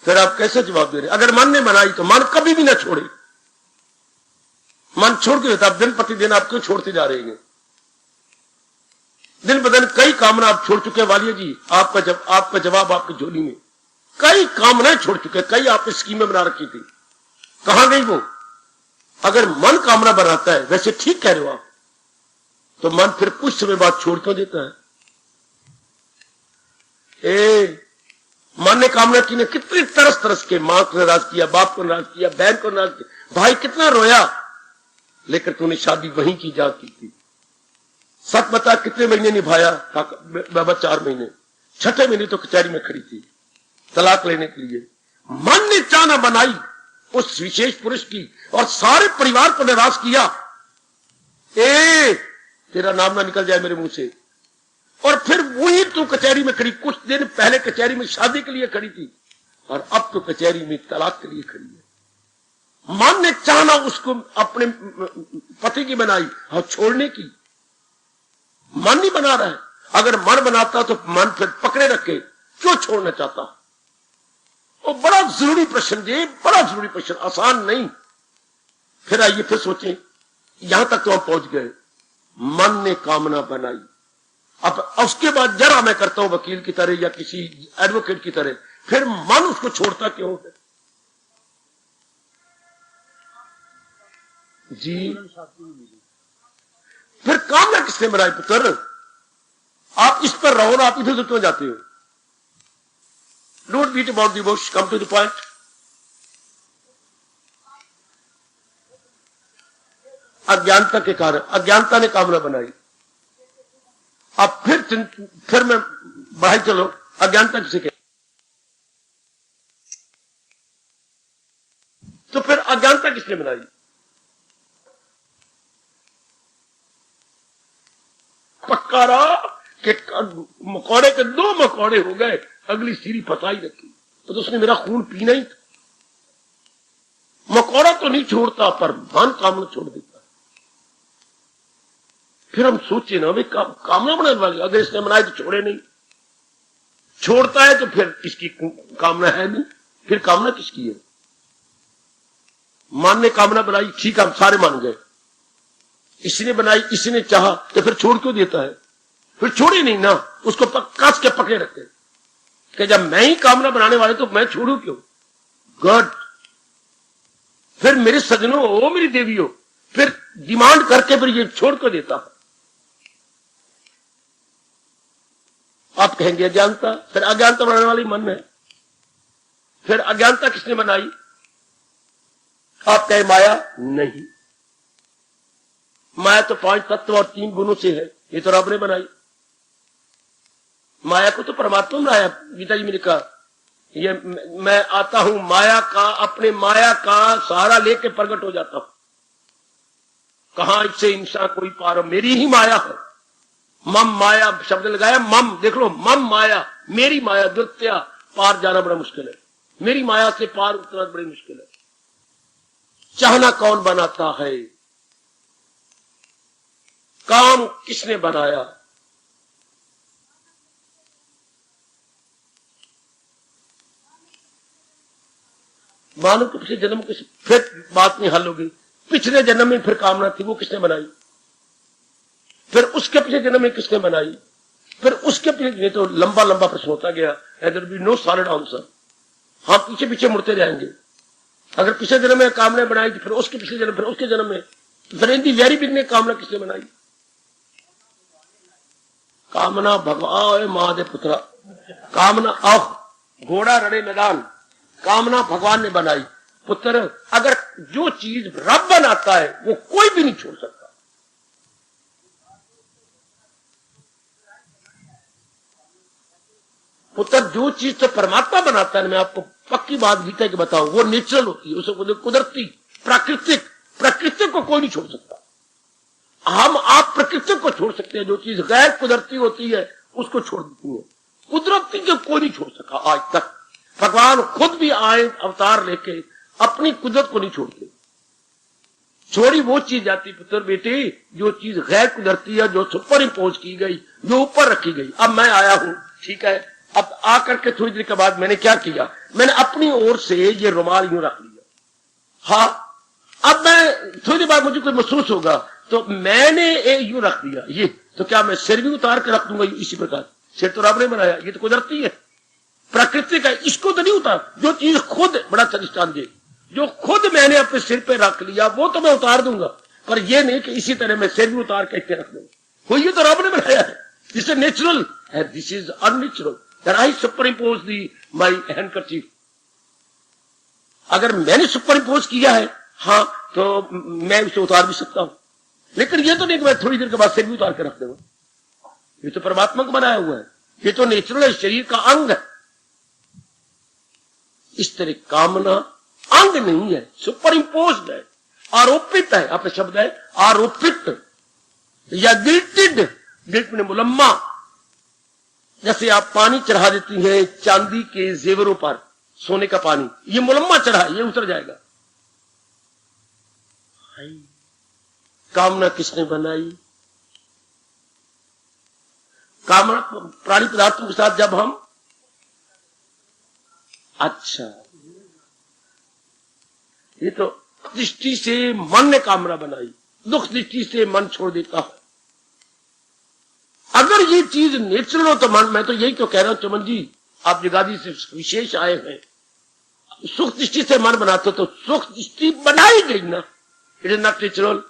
फिर आप कैसे जवाब दे रहे? अगर मन ने बनाई तो मन कभी भी ना छोड़े। मन छोड़ के देता। आप दिन प्रतिदिन आप क्यों छोड़ते जा रहे हैं? दिन ब दिन कई कामना आप छोड़ चुके हैं वालिया जी। आपका जवाब आपकी झोली में। कई कामनाएं छोड़ चुके, कई आपने स्कीमें बना रखी थी, कहां गई वो? अगर मन कामना बनाता है, वैसे ठीक कह रहे हो आप, तो मन फिर कुछ समय बाद छोड़ क्यों देता है? मान ने कामना की ने कितनी तरस तरस के, मां को नाराज किया, बाप को नाराज किया, बहन को नाराज किया, भाई कितना रोया, लेकिन तूने शादी वहीं की जा की थी। सच बता कितने महीने निभाया? बाबा 4 महीने। 6ठे महीने तो कचहरी में खड़ी थी तलाक लेने के लिए। मन ने चाहना बनाई उस विशेष पुरुष की और सारे परिवार को निराश किया। तेरा नाम ना निकल जाए मेरे मुंह से। और फिर वही तू कचहरी में खड़ी, कुछ दिन पहले कचहरी में शादी के लिए खड़ी थी और अब तो कचहरी में तलाक के लिए खड़ी है। मन ने चाहना उसको अपने पति की बनाई और छोड़ने की, मन नहीं बना रहा है। अगर मन बनाता तो मन फिर पकड़े रखे, क्यों छोड़ना चाहता? और बड़ा जरूरी प्रश्न, ये बड़ा जरूरी प्रश्न, आसान नहीं। फिर आइए फिर सोचें, यहां तक तो हम पहुंच गए, मन ने कामना बनाई। अब उसके बाद जरा मैं करता हूं वकील की तरह या किसी एडवोकेट की तरह, फिर मन उसको छोड़ता क्यों है? जी फिर कामना किसने बनाई? पुत्र, आप इस पर रहो ना, आप इधर क्यों जाते हो? Don't beat about the bush, come to the point. अज्ञानता के कारण, अज्ञानता ने कामना बनाई। अब फिर मैं बढ़ाई चलो, अज्ञानता किसे कहते? तो फिर अज्ञानता किसने बनाई? पक्का रहा कि मकौड़े के 2 मकौड़े हो गए, अगली सीढ़ी फंसा ही रखी, तो उसने मेरा खून पीना ही था। मकौड़ा तो नहीं छोड़ता पर मन कामना छोड़ देता। फिर हम सोचे ना, भाई कामना बनाने वाली, अगर इसने बनाई तो छोड़े नहीं, छोड़ता है तो फिर इसकी कामना है नहीं, फिर कामना किसकी है? मन ने कामना बनाई, ठीक, हम सारे मान गए। इसने बनाई, इसने चाहा, तो फिर छोड़ क्यों देता है? फिर छोड़े नहीं ना, उसको कस के पकड़े रखते कि जब मैं ही कामना बनाने वाले तो मैं छोड़ू क्यों? गॉड, फिर मेरे सजनों, ओ मेरी देवियों, फिर डिमांड करके फिर ये छोड़ कर देता है। आप कहेंगे अज्ञानता, फिर अज्ञानता बनाने वाली मन है। फिर अज्ञानता किसने बनाई? आप कहे माया, नहीं, माया तो 5 तत्व और 3 गुणों से है, ये तो रब ने बनाई। माया को तो परमात्मा ने बनाया। गीता जी में लिखा, ये मैं आता हूं माया का, अपने माया का सहारा लेके प्रकट हो जाता हूं, कहां इससे इंसान कोई पार, मेरी ही माया है। मम माया शब्द लगाया, मम, देख लो, मम माया, मेरी माया, द्वितीय, पार जाना बड़ा मुश्किल है, मेरी माया से पार उतरना बड़ी मुश्किल है। चाहना कौन बनाता है? काम किसने बनाया? मानव के पिछले जन्म के, फिर बात नहीं हल होगी। पिछले जन्म में फिर कामना थी, वो किसने बनाई? फिर उसके पिछले जन्म में किसने बनाई? फिर उसके पिछले, तो लंबा लंबा प्रश्न होता गया, there be no solid answer. हम पीछे पीछे मुड़ते जाएंगे। अगर पिछले जन्म में कामना बनाई तो फिर उसके पिछले जन्म, फिर उसके जन्म में, फिर इन दी वेरी बिगनिंग कामना किसने बनाई? कामना भगवान महादेव पुत्रा, कामना आह घोड़ा रड़े मैदान, कामना भगवान ने बनाई। पुत्र, अगर जो चीज रब बनाता है वो कोई भी नहीं छोड़ सकता। पुत्र, जो चीज तो परमात्मा बनाता है, मैं आपको पक्की बात गीता की बताऊं, वो नेचुरल होती है, उसे कुदरती, प्राकृतिक, प्रकृति को कोई नहीं छोड़ सकता। हम आप प्रकृति को छोड़ सकते हैं, जो चीज गैर कुदरती होती है उसको छोड़ देती है। कुदरती को कोई नहीं छोड़ सका आज तक। भगवान खुद भी आए अवतार लेके, अपनी कुदरत को नहीं छोड़ते। छोड़ी वो चीज जाती पुत्र बेटे जो चीज गैर कुदरती है, जो सुपर इम्पोज की गई, जो ऊपर रखी गई। अब मैं आया हूं, ठीक है, अब आकर के थोड़ी देर के बाद मैंने क्या किया, मैंने अपनी ओर से ये रुमाल यूं रख लिया। हाँ, अब मैं थोड़ी देर बाद मुझे कोई महसूस होगा तो मैंने यूं रख दिया, ये तो क्या मैं सिर भी उतार के रख दूंगा इसी प्रकार? सिर तो रब ने बनाया, ये तो कुदरती है, प्राकृतिक है, इसको तो नहीं उतार। जो चीज खुद, बड़ा दृष्टांत दे, जो खुद मैंने अपने सिर पे रख लिया वो तो मैं उतार दूंगा, पर ये नहीं कि इसी तरह मैं सिर भी उतार के रख दूंगा। ये तो रब ने बनाया है, this is natural, this is unnatural. That I superimpose the my handkerchief. अगर मैंने सुपर इम्पोज किया है, हाँ, तो मैं उसे उतार भी सकता हूं, लेकिन ये तो नहीं कि मैं थोड़ी देर के बाद सिर भी उतार के रख दूंगा। ये तो परमात्मा को बनाया हुआ है, ये तो नेचुरल है, शरीर का अंग है। इस तरह कामना अंग नहीं है, सुपर इम्पोज है, आरोपित है। आपका शब्द है आरोपित या गिल्टेड, गिल्ट में मुलम्मा। जैसे आप पानी चढ़ा देती हैं चांदी के जेवरों पर, सोने का पानी, ये मुलम्मा चढ़ा, ये उतर जाएगा। कामना किसने बनाई? कामना प्राणी पदार्थों के साथ जब हम, अच्छा, ये तो दृष्टि से मन ने कामना बनाई, दुख दृष्टि से मन छोड़ देता है। अगर ये चीज नेचुरल हो तो मन, मैं तो यही तो कह रहा हूं चमन जी, आप जगाधरी से विशेष आए हैं, सुख दृष्टि से मन बनाते हो तो सुख दृष्टि बनाई गई ना, इट इज नॉट नेचुरल।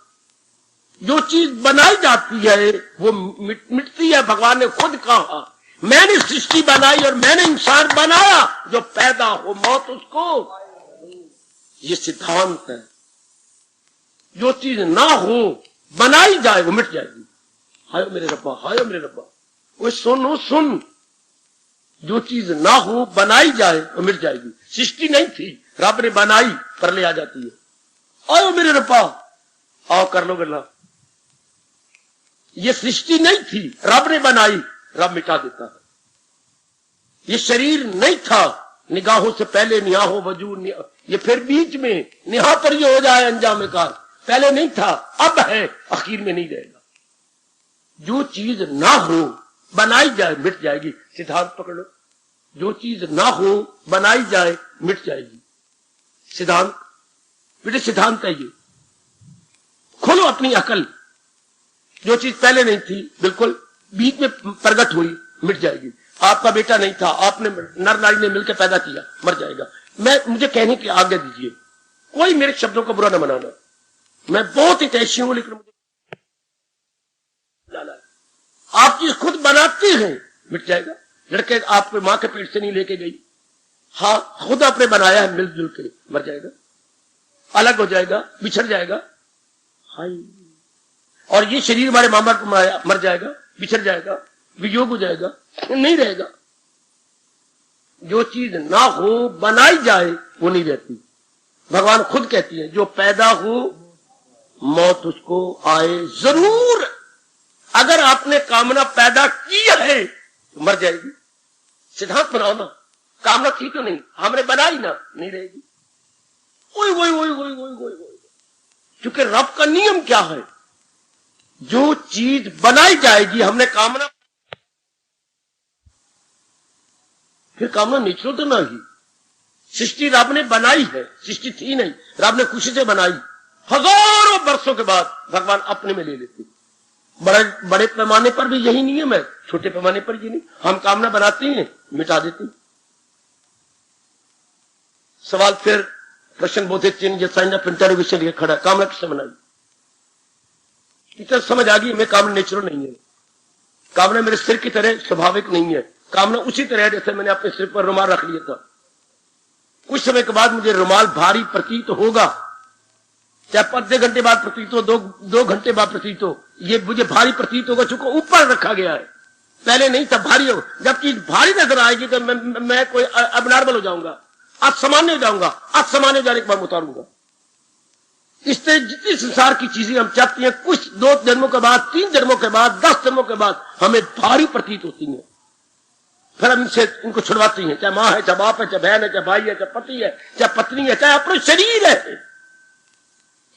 जो चीज बनाई जाती है वो मिटती है। भगवान ने खुद कहा, मैंने सृष्टि बनाई और मैंने इंसान बनाया, जो पैदा हो मौत उसको। ये सिद्धांत है। जो चीज ना हो बनाई जाए वो मिट जाएगी। हाय मेरे रब्बा, हाय मेरे रब्बा, वो सुनो सुन, जो चीज ना हो बनाई जाए वो मिट जाएगी। सृष्टि नहीं थी, रब ने बनाई, पर ले आ जाती है। आयो मेरे रब्बा, आओ कर लो गल्ला। ये सृष्टि नहीं थी, रब ने बनाई, रब मिटा देता है। ये शरीर नहीं था, निगाहों से पहले निहाहो वजूद, ये फिर बीच में निहा पर ये हो जाए अंजाम कार। पहले नहीं था, अब है, आखिर में नहीं रहेगा। जो चीज ना हो बनाई जाए मिट जाएगी। सिद्धांत पकड़ लो, जो चीज ना हो बनाई जाए मिट जाएगी। सिद्धांत बेटे, सिद्धांत है ये। खोलो अपनी अकल। जो चीज पहले नहीं थी, बिल्कुल बीच में प्रकट हुई, मिट जाएगी। आपका बेटा नहीं था, आपने नर नारी ने मिलकर पैदा किया, मर जाएगा। मुझे कहने की आज्ञा दीजिए, कोई मेरे शब्दों का बुरा न मनाना। मैं बहुत ही तैशी हूं, लेकिन मुझे आप चीज खुद बनाती हैं, मिट जाएगा। लड़के आपको मां के पेट से नहीं लेके गई, हाँ, खुद आपने बनाया है, मिलजुल के, मर जाएगा, अलग हो जाएगा, बिछड़ जाएगा। हाय, और ये शरीर हमारे मां बाप को मर जाएगा, बिछड़ जाएगा, वियोग हो जाएगा, नहीं रहेगा। जो चीज ना हो बनाई जाए वो नहीं रहती। भगवान खुद कहती है, जो पैदा हो मौत उसको आए जरूर। अगर आपने कामना पैदा की है तो मर जाएगी। सिद्धांत बनाओ ना, कामना थी तो नहीं, हमने बनाई ना, नहीं रहेगी। ओए ओए ओए ओए ओए ओए ओए, क्योंकि रब का नियम क्या है, जो चीज बनाई जाएगी, हमने कामना, फिर कामना नेचुरल तो ना ही। सृष्टि रब ने बनाई है, सृष्टि थी नहीं, रब ने खुशी से बनाई। हजारों वर्षों के बाद भगवान अपने में ले लेते। बड़े पैमाने पर भी यही नियम है, छोटे पैमाने पर ये नहीं। हम कामना बनाते हैं, मिटा देते हैं। सवाल फिर प्रश्न बोधित चिन्ह ये साइन इंटरोगेशन लिए खड़ा, कामना किसने बनाई? इतना समझ आ गई, मैं कामना नेचुरल नहीं है। कामना मेरे सिर की तरह स्वाभाविक नहीं है। कामना उसी तरह जैसे मैंने अपने सिर पर रुमाल रख लिया था, कुछ समय के बाद मुझे रुमाल भारी प्रतीत होगा, चाहे 5 घंटे बाद प्रतीत हो, 2 घंटे बाद प्रतीत हो, ये मुझे भारी प्रतीत होगा, चूंकि ऊपर रखा गया है। पहले नहीं था, भारी हो। जब चीज भारी नजर आएगी तो मैं कोई अबनॉर्मल हो जाऊंगा, असामान्य हो जाऊंगा, असामान्य हो जाने के बाद उतारूंगा। इस तरह जितनी संसार की चीजें हम चाहती हैं, कुछ 2 जन्मों के बाद, 3 जन्मों के बाद, 10 जन्मों के बाद हमें भारी प्रतीत होती हैं। फिर हम इनको छुड़वाती हैं, चाहे मां है, चाहे बाप है, चाहे बहन है, चाहे भाई है, चाहे पति है, चाहे पत्नी है, चाहे अपना शरीर है।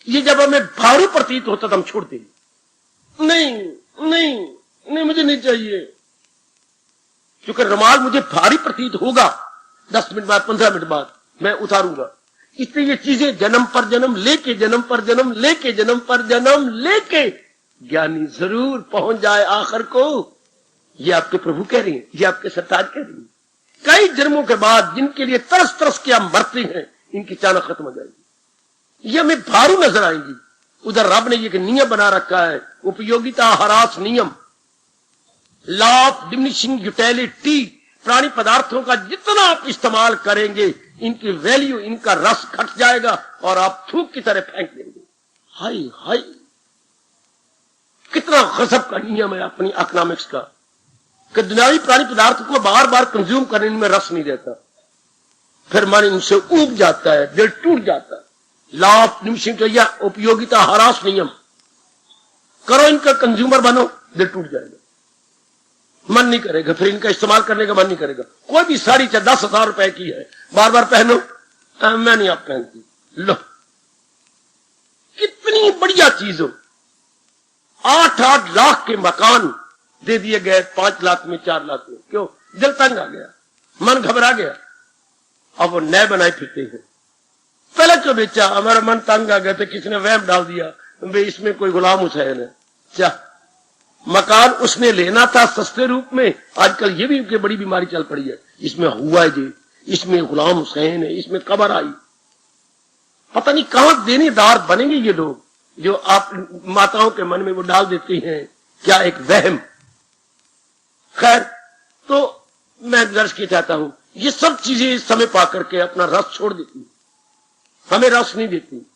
ये जब हमें भारी प्रतीत होता तो हम छोड़ते हैं। नहीं नहीं नहीं, मुझे नहीं चाहिए, क्योंकि रुमाल मुझे भारी प्रतीत होगा, 10 मिनट बाद, 15 मिनट बाद मैं उतारूंगा। इसलिए ये चीजें जन्म पर जन्म लेके, जन्म पर जन्म लेके, जन्म पर जन्म लेके ज्ञानी जरूर पहुंच जाए आखिर को। ये आपके प्रभु कह रही हैं, ये आपके सरताज कह रही हैं। कई जन्मों के बाद जिनके लिए तरस तरस के हम मरते हैं, इनकी चाणक खत्म हो जाएगी, ये हमें भारू नजर आएंगी। उधर रब ने ये नियम बना रखा है, उपयोगिता ह्रास नियम, लॉ ऑफ डिमिनिशिंग यूटिलिटी, प्राणी पदार्थों का जितना आप इस्तेमाल करेंगे, इनकी वैल्यू, इनका रस घट जाएगा और आप थूक की तरह फेंक देंगे। हाय हाय, कितना गजब का नियम है अपनी इकोनॉमिक्स का कि दुनियावी प्राणी पदार्थ को बार बार कंज्यूम करने में रस नहीं रहता, फिर मन इनसे ऊब जाता है, दिल टूट जाता है। लॉ ऑफ डिमिनिशिंग या उपयोगिता ह्रास नियम, करो इनका कंज्यूमर बनो, दिल टूट जाएगा, मन नहीं करेगा, फिर इनका इस्तेमाल करने का मन नहीं करेगा। कोई भी साड़ी चाहे 10,000 रुपए की है, बार बार पहनो, मैं नहीं आप पहनती, लो कितनी बढ़िया चीज हो। 8-8 लाख के मकान दे दिए गए 5 लाख में, 4 लाख में, क्यों? दिल तंग आ गया, मन घबरा गया, अब वो नए बनाए फिरते हैं। पहले क्यों बेचा? हमारा मन तंग आ गया तो किसी ने वहम डाल दिया भाई इसमें कोई गुलाम हुसैन है। क्या मकान उसने लेना था सस्ते रूप में, आजकल ये भी बड़ी बीमारी चल पड़ी है, इसमें हुआ है जी, इसमें गुलाम हुसैन है, इसमें कबर आई। पता नहीं कहां देनेदार बनेंगे ये लोग जो आप माताओं के मन में वो डाल देती हैं, क्या एक वहम। खैर, तो मैं दर्ज किया चाहता हूं, ये सब चीजें समय पा करके अपना रस छोड़ देती, हमें रस नहीं देती।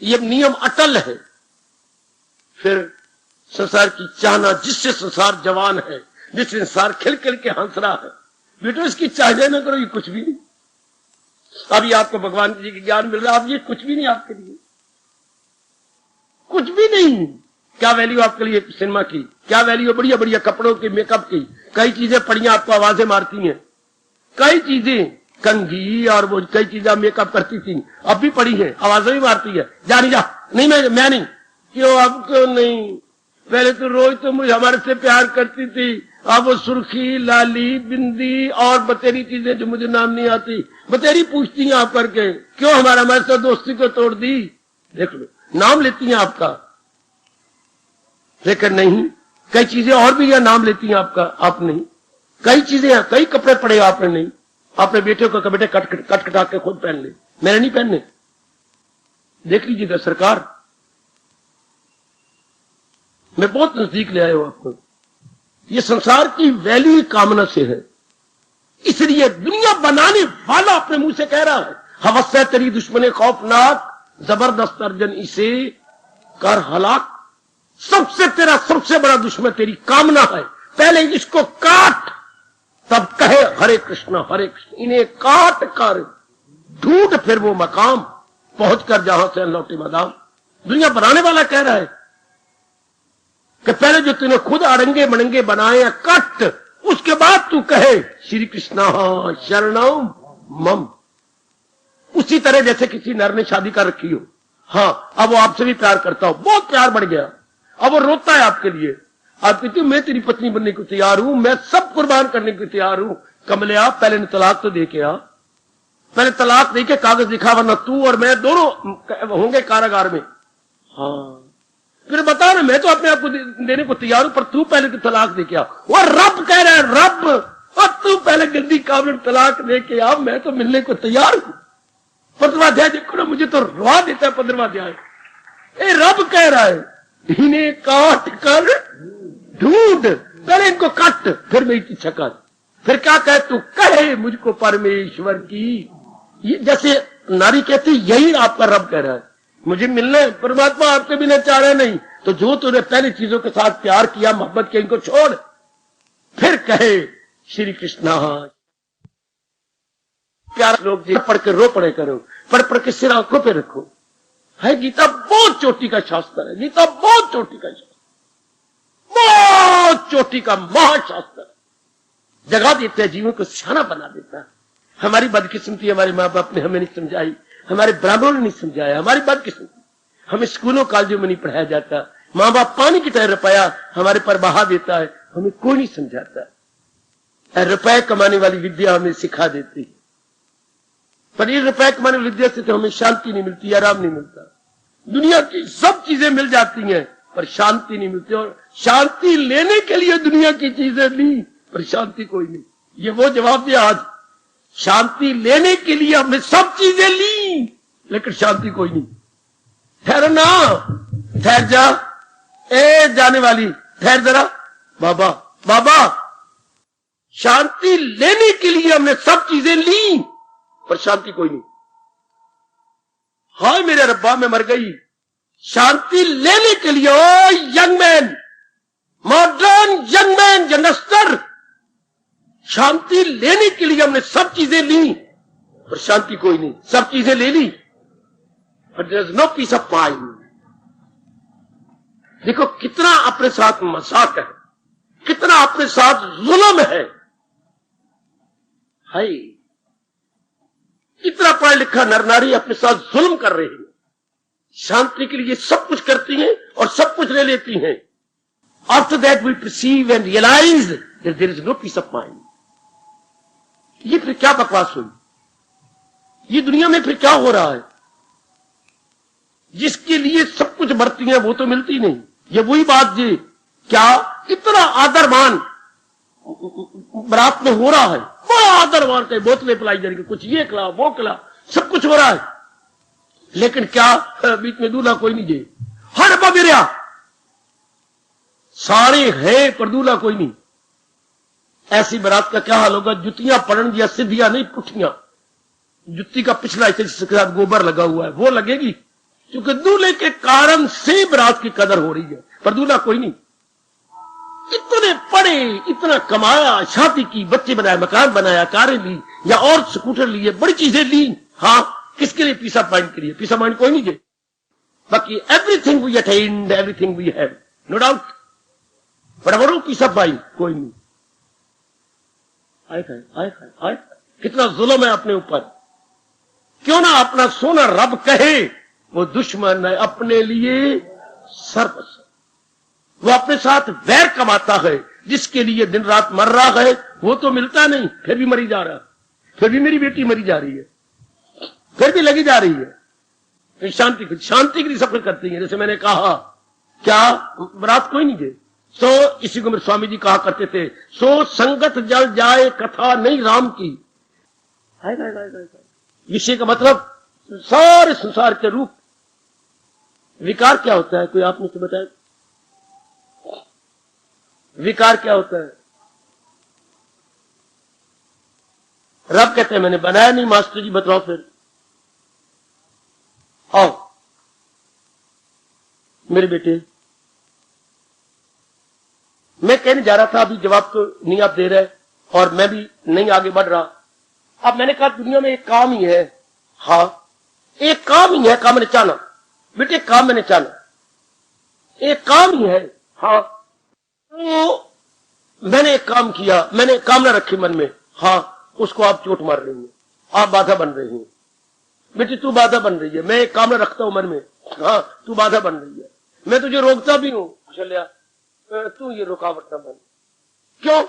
ये नियम अटल है। फिर संसार की चाहना, जिससे संसार जवान है, जिससे संसार खिल खिल के हंस रहा है, बेटो इसकी चाहना ना करो, ये कुछ भी नहीं। अभी आपको भगवान जी के ज्ञान मिल रहा है, अब ये कुछ भी नहीं आपके लिए, कुछ भी नहीं। क्या वैल्यू आपके लिए सिनेमा की, क्या वैल्यू बढ़िया बढ़िया कपड़ों की, मेकअप की। कई चीजें पड़ियां आपको आवाजें मारती हैं, कई चीजें कंघी और वो कई चीजें मेकअप करती थी, अब भी पड़ी है, आवाजें भी मारती है। जा नहीं जा, नहीं मैं नहीं, क्यों अब क्यों नहीं? पहले तो रोज तो मुझे हमारे से प्यार करती थी, अब वो सुर्खी, लाली, बिंदी और बतेरी चीजें जो मुझे नाम नहीं आती, बतेरी पूछती हैं आप करके, क्यों हमारे साथ दोस्ती को तोड़ दी? देख लो, नाम लेती हैं आपका, लेकिन नहीं, कई चीजें और भी या नाम लेती हैं आपका, आप नहीं। कई चीजें, कई कपड़े पड़े आपने नहीं, अपने बेटे को बेटे कट कटा के खुद पहन ले, मैंने नहीं पहनने। देख लीजिएगा सरकार, मैं बहुत नजदीक ले आया हूं आपको। ये संसार की वैल्यू कामना से है, इसलिए दुनिया बनाने वाला अपने मुंह से कह रहा है, हवस है तेरी दुश्मने खौफनाक, जबरदस्त अर्जन इसे कर हलाक। सबसे तेरा सबसे बड़ा दुश्मन तेरी कामना है, पहले इसको काट, तब कहे हरे कृष्ण हरे कृष्ण। इन्हें काट कर ढूंढ फिर वो मकाम, पहुंचकर जहां से लौटे मदाम। दुनिया बनाने वाला कह रहा है कि पहले जो तूने खुद अड़ंगे मड़ंगे बनाए हैं कट, उसके बाद तू कहे श्री कृष्ण शरणम मम। उसी तरह जैसे किसी नर ने शादी कर रखी हो, हाँ अब वो आपसे भी प्यार करता हो, बहुत प्यार बढ़ गया, अब वो रोता है आपके लिए, आप कहती मैं तेरी पत्नी बनने को तैयार हूं, मैं सब कुर्बान करने को तैयार हूं। कमले आप पहले तलाक तो दे के आ, पहले तलाक दे के कागज दिखा, वरना तू और मैं दोनों होंगे कारागार में। हाँ फिर बता ना, मैं तो अपने आप को देने को तैयार हूं, पर तू पहले तो तलाक दे के आ। वो रब कह रहा है, रब, और तू पहले जल्दी काबिल तलाक दे के आ, मैं तो मिलने को तैयार हूं। 15वां अध्याय देखो ना, मुझे तो रुआ देता है 15वां अध्याय। ए रब कह रहा है, इन्हें काट कर ढूंढ, पहले इनको काट, फिर मेरी इच्छा कर। फिर क्या कहे तू, कहे मुझको परमेश्वर की। ये जैसे नारी कहती, यही आपका रब कह रहा है, मुझे मिलना है, परमात्मा आपके बिना चाह रहे नहीं, तो जो तूने पहली चीजों के साथ प्यार किया, मोहब्बत किया, इनको छोड़। फिर कहे श्री कृष्ण। प्यार लोग पढ़ के रो पड़े करो, पढ़ पढ़ के सिर आंखों पे रखो। है गीता बहुत चोटी का शास्त्र है, गीता बहुत चोटी का शास्त्र, बहुत चोटी का महाशास्त्र, जगा देता है, जीवन को सियाना बना देता है। हमारी बदकिस्मती, हमारे माँ बाप ने हमें नहीं समझाई, हमारे ब्राह्मणों ने नहीं समझाया, हमारी बदकिस्मती, हमें स्कूलों कॉलेजों में नहीं पढ़ाया जाता, माँ बाप पानी की तरह रुपया हमारे पर बहा देता है, हमें कोई नहीं समझाता। रुपए कमाने वाली विद्या हमें सिखा देती है, पर ये रुपए कमाने वाली विद्या से तो हमें शांति नहीं मिलती, आराम नहीं मिलता। दुनिया की सब चीजें मिल जाती हैं पर शांति नहीं मिलती, और शांति लेने के लिए दुनिया की चीजें ली पर शांति कोई नहीं। ये वो जवाब दिया आज, शांति लेने के लिए हमने सब चीजें ली लेकिन शांति कोई नहीं। ठहरो ना, ठहर जा, ए जाने वाली ठहर जरा, बाबा बाबा शांति लेने के लिए हमने सब चीजें ली, पर शांति कोई नहीं। हाय मेरे रब्बा, मैं मर गई। शांति लेने के लिए, O young man, modern young man, youngster, शांति लेने के लिए हमने सब चीजें ली, पर शांति कोई नहीं। सब चीजें ले ली, but there is no peace of mind. देखो कितना अपने साथ मजाक है, कितना अपने साथ जुल्म है। हाय, इतना पढ़ा लिखा नर नारी अपने साथ जुल्म कर रहे हैं। शांति के लिए सब कुछ करती हैं और सब कुछ ले लेती हैं। After that we perceive and realise that there is no peace of mind. ये फिर क्या बकवास हुई? ये दुनिया में फिर क्या हो रहा है? जिसके लिए सब कुछ बरती हैं वो तो मिलती नहीं। ये वही बात जी, क्या इतना आदर मान बारात में हो रहा है, बड़ा आदर मान के बोतलें पिलाई जा रही, कुछ ये खिला वो खिला, सब कुछ हो रहा है, लेकिन क्या बीच में दूल्हा कोई नहीं जे। हर बबिरिया सारे हैं पर दूल्हा कोई नहीं। ऐसी बारात का क्या हाल होगा? जुतियां पड़न दिया, सिद्धियां नहीं पुठियां। जुत्ती का पिछला हिस्सा जिसके साथ गोबर लगा हुआ है वो लगेगी, क्योंकि दूल्हे के कारण से बारात की कदर हो रही है, पर दूल्हा कोई नहीं। इतने पढ़े, इतना कमाया, शादी की, बच्चे बनाए, मकान बनाया, कारें ली या और स्कूटर लिए, बड़ी चीजें ली। हाँ, किसके लिए? पीस ऑफ माइंड के लिए। पीस ऑफ माइंड कोई नहीं दे। बाकी everything we attend, everything we have, no doubt, but our peace of mind कोई नहीं। आए कितना जुल्म है अपने ऊपर। क्यों ना अपना सोना रब कहे, वो दुश्मन है अपने लिए सर्वस्व। वो अपने साथ वैर कमाता है, जिसके लिए दिन रात मर रहा है, वो तो मिलता नहीं, फिर भी मरी जा रहा, फिर भी मेरी बेटी मरी जा रही है, फिर भी लगी जा रही है। फिर शांति के लिए सब कुछ करती है। जैसे मैंने कहा, क्या बारात कोई नहीं दे। सो इसी को मेरे स्वामी जी कहा करते थे, सो संगत जल जाए कथा नहीं राम की। विषय का मतलब सारे संसार के रूप। विकार क्या होता है? कोई आप मुझसे बताए, विकार क्या होता है? रब कहते हैं मैंने बनाया नहीं। मास्टर जी बताओ फिर। आओ मेरे बेटे, मैं कहने जा रहा था, अभी जवाब तो नहीं आप दे रहे और मैं भी नहीं आगे बढ़ रहा। अब मैंने कहा दुनिया में एक काम ही है। हाँ, एक काम ही है। काम मैंने चाहना बेटे, काम मैंने चाहना, एक काम ही है। हाँ, तो मैंने एक काम किया, मैंने कामना रखी मन में। हाँ, उसको आप चोट मार रही हैं, आप बाधा बन रही हैं। बेटी तू बाधा बन रही है। मैं एक कामना रखता हूं मन में, हाँ तू बाधा बन रही है। मैं तुझे रोकता भी हूं, चलिया तू ये रुकावट न बन। क्यों?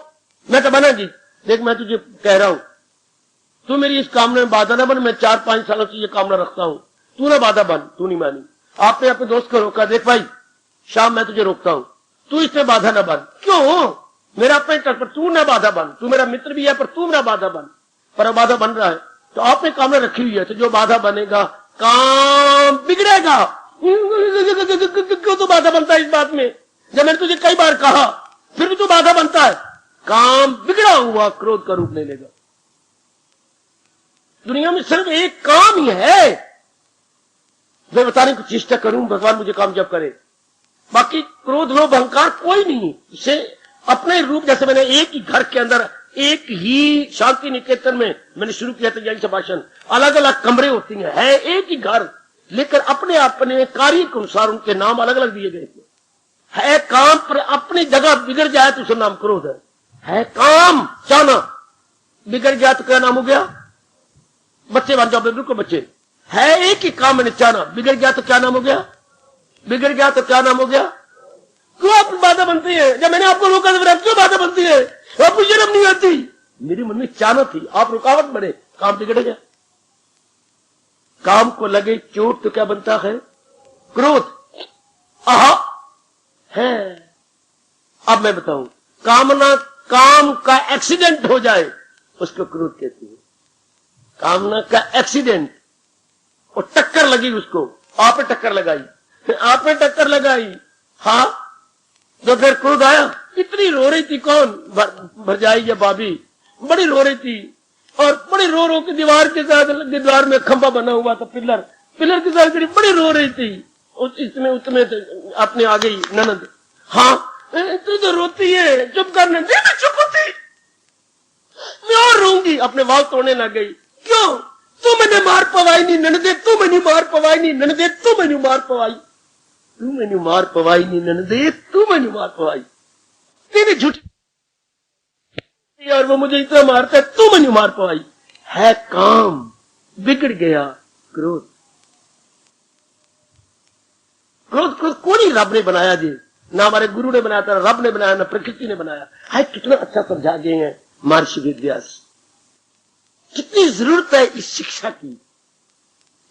मैं तो बना जी। देख मैं तुझे कह रहा हूं, तू मेरी इस कामना में बाधा न बन। मैं 4-5 सालों से ये कामना रखता हूं, तू ना बाधा बन। तू नहीं मानी। आपने अपने दोस्त को रोका, देख भाई शाम मैं तुझे रोकता हूं, तू इसमें बाधा न बन। क्यों? मेरा अपने तट पर तू ना बाधा बन। तू मेरा मित्र भी है पर तू ना बाधा बन। पर बाधा बन रहा है तो आपने कामना रखी हुई है, तो जो बाधा बनेगा काम बिगड़ेगा। क्यों तो बाधा बनता है इस बात में? जब मैंने तुझे कई बार कहा, फिर भी तू बाधा बनता है। काम बिगड़ा हुआ क्रोध का रूप ले लेगा। दुनिया में सिर्फ एक काम ही है, मैं बताने की चेष्टा करूं, भगवान मुझे कामयाब करे। बाकी क्रोध लोभ अहंकार कोई नहीं। इसे अपने रूप, जैसे मैंने एक ही घर के अंदर, एक ही शांति निकेतन में मैंने शुरू किया था यही भाषण, अलग अलग कमरे होती हैं, है एक ही घर, लेकिन अपने अपने कार्य के अनुसार उनके नाम अलग अलग दिए गए थे। है काम पर अपनी जगह बिगड़ जाए तो उसका नाम क्रोध है काम चाहना, बिगड़ गया तो क्या नाम हो गया? बच्चे बन जाओ, बिल्कुल बच्चे। है एक ही काम मैंने चाहना, बिगड़ गया तो क्या नाम हो गया? बिगड़ गया तो क्या नाम हो गया? क्यों आप बाधा बनती है? जब मैंने आपको रोका तो क्यों बाधा बनती है? आपको शर्म नहीं आती? मेरे मन में चाहना थी, आप रुकावट बने, काम बिगड़ गया। काम को लगे चोट तो क्या बनता है? क्रोध। आहा है। अब मैं बताऊं, कामना काम का एक्सीडेंट हो जाए उसको क्रोध कहती है। कामना का एक्सीडेंट, और टक्कर लगी उसको, आपने टक्कर लगाई, फिर आपने टक्कर लगाई, हाँ तो फिर क्रोध आया। इतनी रो रही थी, कौन? भरजाई या भाभी बड़ी रो रही थी, और बड़ी रो रो के दीवार में खंभा बना हुआ था, पिलर के साथ बड़ी रो रही थी। इसमें उसमें अपने आ गई ननद, हाँ तू तो रोती है, चुप करने दे। मैं चुप होती, मैं और रोऊंगी। अपने वाल तोड़ने लग गई। क्यों? तू मैंने मार पवाई नहीं ननदे, तू मैंने मार पवाई नहीं ननदे, तू मैंने मार पवाई, तू मैंने मार पवाई नहीं ननदे, तू मैंने मार पवाई। तेरे झूठी और वो मुझे इतना मारता है, तू मैंने मार पवाई। है काम, बिगड़ गया क्रोध। क्रोध को कोई रब ने बनाया जी, ना हमारे गुरु ने बनाया था, रब ने बनाया, ना प्रकृति ने बनाया है। कितना अच्छा समझा गए हैं महर्षि वेदव्यास। कितनी जरूरत है इस शिक्षा की,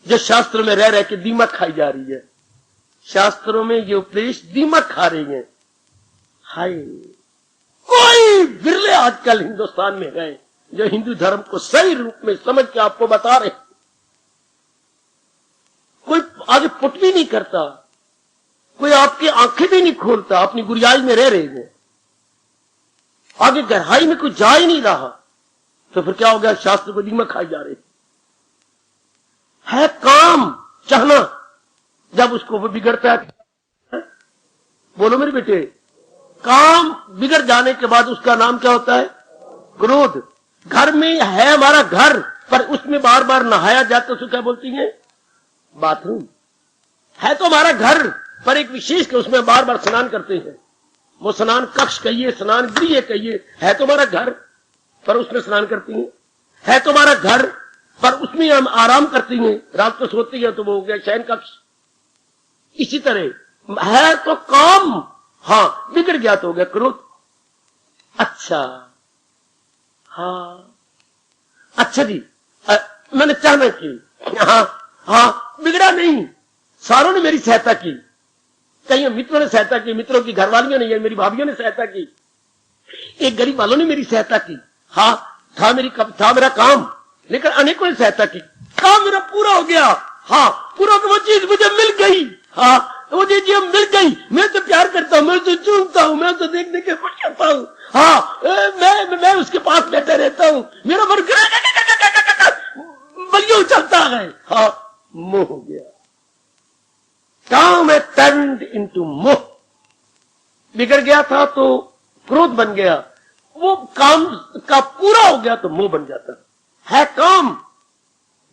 जो शास्त्रों में रह रह के दीमक खाई जा रही है। शास्त्रों में ये उपदेश दीमक खा रही है। हाय, कोई बिरले आजकल हिंदुस्तान में है जो हिंदू धर्म को सही रूप में समझ के आपको बता रहे। कोई आगे पुट भी नहीं करता, कोई आपकी आंखें भी नहीं खोलता, अपनी गुरियाई में रह रहे हैं, आगे गहराई में कोई जा ही नहीं रहा। तो फिर क्या हो गया? शास्त्र को दीमक खाई जा रहे है। काम चाहना, जब उसको वो बिगड़ता है, बोलो मेरे बेटे, काम बिगड़ जाने के बाद उसका नाम क्या होता है? क्रोध। घर में है हमारा घर, पर उसमें बार बार नहाया जाता, उसको क्या बोलती है? बाथरूम। है तो हमारा घर, पर एक विशेष के उसमें बार बार स्नान करते हैं। वो स्नान कक्ष कहिए, स्नान गृह कहिए, है तो हमारा घर, पर उसमें स्नान करती हैं। है तो हमारा घर, पर उसमें हम आराम करती हैं, रात को सोती है तो वो हो गया शयन कक्ष। इसी तरह है तो काम, हाँ बिगड़ गया तो हो गया क्रोध। अच्छा, हाँ अच्छा जी, मैंने चाहना की, हाँ बिगड़ा नहीं, सारों ने मेरी सहायता की, कई मित्रों ने सहायता की, मित्रों की घरवालियों ने, मेरी भाभीियों ने सहायता की, एक गरीब वालों ने मेरी सहायता की, हाँ था मेरा काम, लेकिन अनेकों ने सहायता की, काम मेरा पूरा हो गया। हाँ पूरा हो गया, वो चीज मुझे मिल गई, हाँ वो चीज मिल गई। मैं तो प्यार करता हूँ, मैं तो चूमता हूँ, मैं तो देखने के खुश करता हूँ, हाँ मैं उसके पास बैठा रहता हूँ, मेरा मन बलियों चलता है। हाँ मोह हो गया, काम है टर्न्ड इनटू मोह। बिगड़ गया था तो क्रोध बन गया, वो काम का पूरा हो गया तो मोह बन जाता है। काम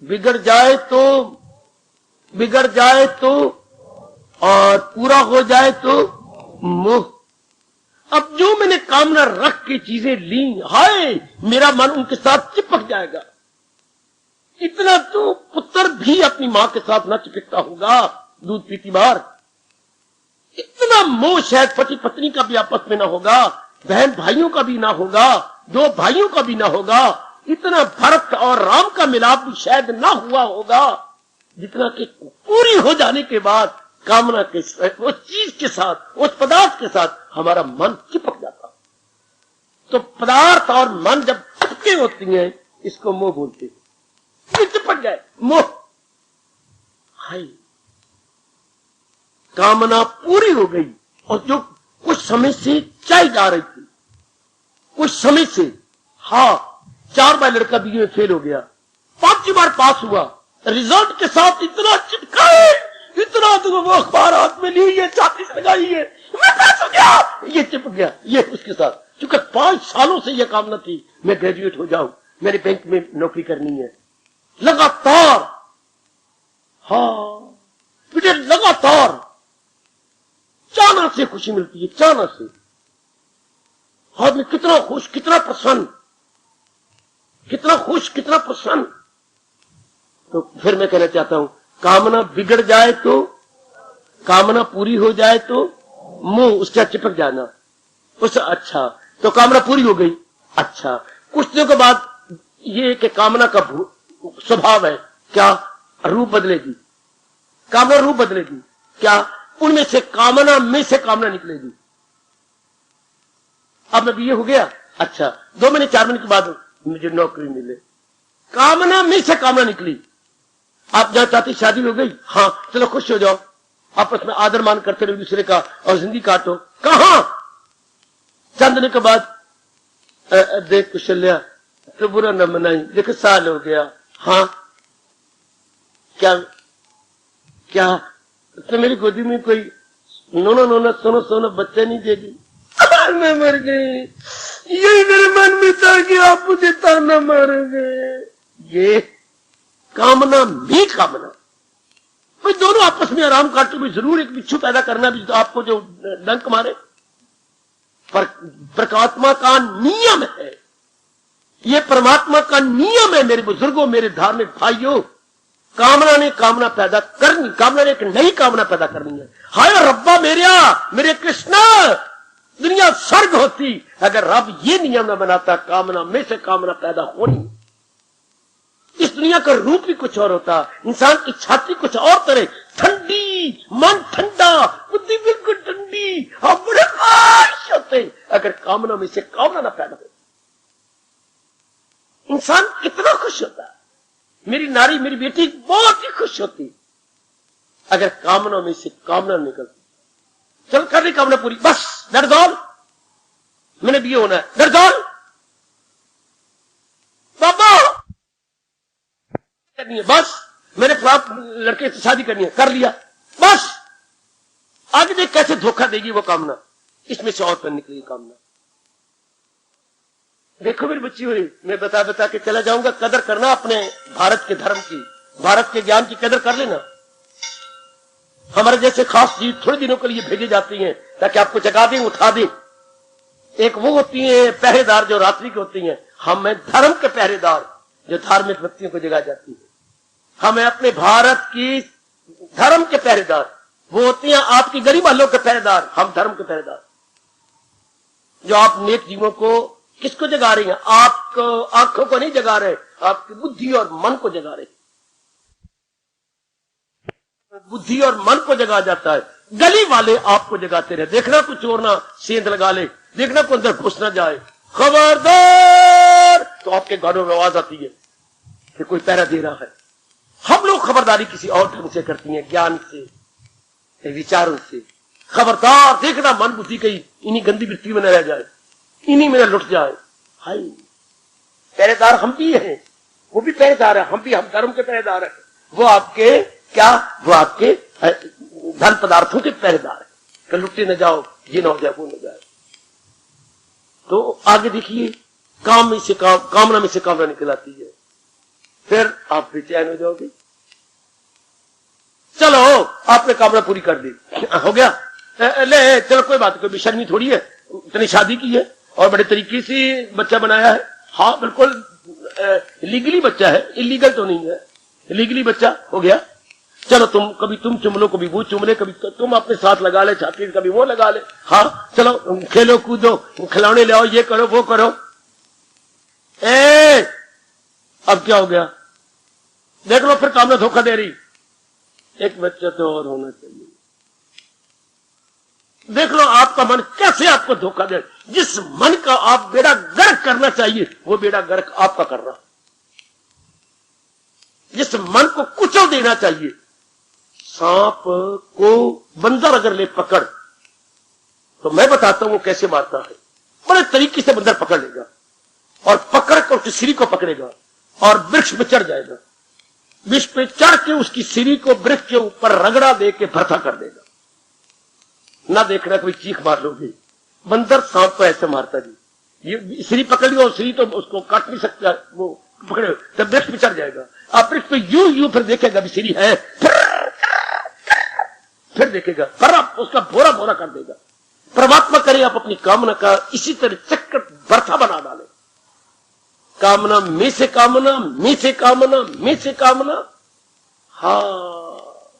बिगड़ जाए तो और पूरा हो जाए तो मोह। अब जो मैंने कामना रख के चीजें ली, हाय मेरा मन उनके साथ चिपक जाएगा। इतना तो पुत्र भी अपनी मां के साथ न चिपकता होगा दूध पीती बार। इतना मोह शायद पति पत्नी का भी आपस में ना होगा, बहन भाइयों का भी ना होगा, दो भाइयों का भी ना होगा, इतना भरत और राम का मिलाप भी शायद ना हुआ होगा, जितना कि पूरी हो जाने के बाद कामना के उस चीज के साथ, उस पदार्थ के साथ हमारा मन चिपक जाता। तो पदार्थ और मन जब चिपके होती हैं, इसको मोह बोलते हैं। चिपक गए, मोह। हाय, कामना पूरी हो गई, और जो कुछ समय से चाही जा रही थी, कुछ समय से, हाँ 4 बार लड़का बीए में फेल हो गया, 5वीं बार पास हुआ, रिजल्ट के साथ इतना चिपका है, इतना तो वो अखबार हाथ में ली है, छाती से लगाई है, मैं पास हो गया, ये चिपक गया, ये उसके साथ। क्योंकि 5 सालों से यह कामना थी, मैं ग्रेजुएट हो जाऊं, मेरे बैंक में नौकरी करनी है, लगातार, हाँ मुझे लगातार चाहना से खुशी मिलती है, चाहना से। आदमी कितना खुश, कितना प्रसन्न, कितना खुश, कितना प्रसन्न। तो फिर मैं कहना चाहता हूं, कामना बिगड़ जाए तो, कामना पूरी हो जाए तो मोह उसका चिपक जाना। उस अच्छा तो कामना पूरी हो गई, अच्छा कुछ दिनों के बाद ये कि कामना का स्वभाव है क्या, रूप बदलेगी, कामना रूप बदलेगी क्या, उनमें से कामना में से कामना निकलेगी। अब मैं बीए हो गया, अच्छा 2 महीने 4 महीने के बाद मुझे नौकरी मिले, कामना में से कामना निकली। आप जहां चाहती शादी हो गई, हाँ चलो खुश हो जाओ, आपस में आदर मान करते रहो दूसरे का और जिंदगी काटो। कहां चंद दिन के बाद देख कुशल्या तो बुरा न मनाई, देखो साल हो गया। हाँ क्या क्या तो मेरी गोदी में कोई नोना नोना सोना सोना बच्चा नहीं देगी? मैं मर गई, यही मेरे मन में था कि आप मुझे ताना मारोगे। ये कामना भी कामना, भाई दोनों आपस में आराम काटते हुए जरूर एक बिच्छू पैदा करना भी तो आपको जो डंक मारे, पर परमात्मा का नियम है, ये परमात्मा का नियम है मेरे बुजुर्गों, मेरे धार्मिक भाइयों। कामना ने कामना पैदा करनी, कामना ने एक नई कामना पैदा करनी है। हाय रब्बा मेरे कृष्ण, दुनिया स्वर्ग होती अगर रब ये नियम न बनाता कामना में से कामना पैदा होनी। इस दुनिया का रूप भी कुछ और होता, इंसान की छाती कुछ और तरह ठंडी, मन ठंडा, बुद्धि बिल्कुल ठंडी, आप बड़े खुश होते अगर कामना में से कामना न पैदा हो। इंसान कितना खुश होता, मेरी नारी मेरी बेटी बहुत ही खुश होती अगर कामना में से कामना निकलती। चल कर ली कामना पूरी, बस दैट्स ऑल, मैंने भी ये होना है, दैट्स ऑल। बाबा करनी है, बस मैंने फ्लॉप लड़के से शादी करनी है, कर लिया, बस आगे देख कैसे धोखा देगी वो कामना, इसमें से और पर निकली कामना। देखो मेरी बच्ची हुई, मैं बता बता के चला जाऊंगा, कदर करना अपने भारत के धर्म की, भारत के ज्ञान की कदर कर लेना। हमारे जैसे खास जीव थोड़े दिनों के लिए भेजे जाती हैं ताकि आपको जगा दें, उठा दें। एक वो होती है पहरेदार जो रात्रि की होती हैं, हम हैं धर्म के पहरेदार जो धार्मिक व्यक्तियों को जगा जाती है। हम हैं अपने भारत की धर्म के पहरेदार, वो होती हैं आपकी गली वालों के पहरेदार, हम धर्म के पहरेदार जो आप नेक जीवों को किसको जगा रही हैं? आपको आंखों को नहीं जगा रहे, आपकी बुद्धि और मन को जगा रहे। बुद्धि और मन को जगा जाता है, गली वाले आपको जगाते रहे। देखना कोई चोर ना सेंध लगा ले, देखना कोई अंदर घुस ना जाए, खबरदार, तो आपके घरों में आवाज आती है कि कोई पहरा दे रहा है। हम लोग खबरदारी किसी और ढंग से करती हैं, ज्ञान से, विचारों से। खबरदार देखना मन बुद्धि कहीं इन्हीं गंदी वृत्ति में न रह जाए, इन्हीं में लुट जाए। हाय पहरेदार हम भी हैं, वो भी पहरेदार है, हम धर्म के पहरेदार हैं। वो आपके क्या, वो आपके धन पदार्थों के पहरेदार है कि लुटे न जाओ, ये न हो जाए, वो न जाए। तो आगे देखिए, काम में से कामना में से कामना निकल आती है, फिर आप बेचैन हो जाओगे। चलो आपने कामना पूरी कर दी, हो गया, ले चलो कोई बात, कोई बेशर्मी थोड़ी है, इतनी शादी की है और बड़े तरीके से बच्चा बनाया है। हाँ बिल्कुल लीगली बच्चा है, इलीगल तो नहीं है, लीगली बच्चा हो गया। चलो तुम कभी तुम चुम लो, कभी वो चुम ले, कभी तुम अपने साथ लगा ले छाती, कभी वो लगा ले। हाँ चलो खेलो कूदो, खिलौने ले आओ, ये करो वो करो। अब क्या हो गया? देख लो फिर कामना धोखा दे रही, एक बच्चा तो और होना चाहिए। देख लो आपका मन कैसे आपको धोखा दे। जिस मन का आप बेड़ा गर्क करना चाहिए वो बेड़ा गर्क आपका कर रहा। जिस मन को कुचल देना चाहिए, सांप को बंदर अगर ले पकड़, तो मैं बताता हूं वो कैसे मारता है। बड़े तरीके से बंदर पकड़ लेगा और पकड़ कर उसकी सिरी को पकड़ेगा और वृक्ष पे चढ़ जाएगा। वृक्ष पे चढ़ के उसकी सिरी को वृक्ष के ऊपर रगड़ा दे के भरथा कर देगा। ना देखना कोई चीख मार लोगे। बंदर सांप को ऐसे मारता जी, ये सिरी पकड़ लियो, सिरी तो उसको काट नहीं सकता, वो पकड़े तब वृक्ष पे चढ़ जाएगा। आप वृक्ष पे यूं फिर देखेगा भी सिरी है, फिर देखेगा, पर उसका भोरा भोरा कर देगा। परमात्मा करे आप अपनी कामना का इसी तरह चक्कर बरथा बना डाले। कामना में से कामना, में से कामना, में से कामना, हाँ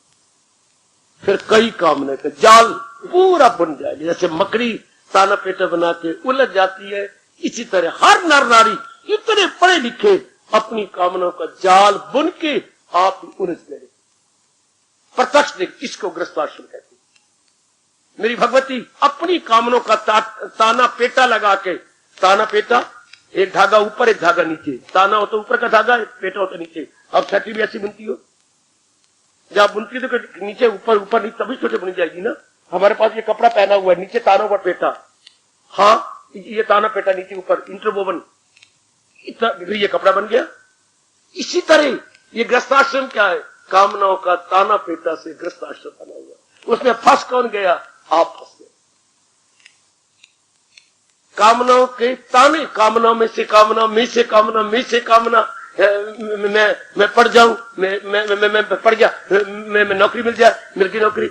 फिर कई कामना का जाल पूरा बुन जाएगा। जैसे मकड़ी ताना पेटा बना के उलझ जाती है, इसी तरह हर नर नारी इतने पढ़े लिखे अपनी कामनाओं का जाल बुन के आप उलझ गए। प्रत्यक्ष देख, इसको ग्रस्ताश्रम कहते। मेरी भगवती अपनी कामनाओं का ताना पेटा लगा के, ताना पेटा एक धागा ऊपर एक धागा नीचे, ताना हो तो ऊपर का धागा, पेटा हो तो नीचे। अब छठी भी ऐसी बुनती हो, जब बुनती तो नीचे ऊपर ऊपर नीचे, तभी छोटे बनी जाएगी ना। हमारे पास ये कपड़ा पहना हुआ है, नीचे तानों पर पेटा, हाँ ये ताना पेटा नीचे ऊपर इंटरवोवन, इतना फिर ये कपड़ा बन गया। इसी तरह ये गृहस्थाश्रम क्या है? कामनाओं का ताना पेटा से गृहस्थाश्रम बना हुआ। उसमें फंस कौन गया? आप फंस गए। कामनाओं के ताने, कामनाओं में से कामना, में से कामना, में से कामना, मैं पढ़ जाऊं, मैं पढ़ गया, मैं नौकरी मिल जाए, मिल गई नौकरी,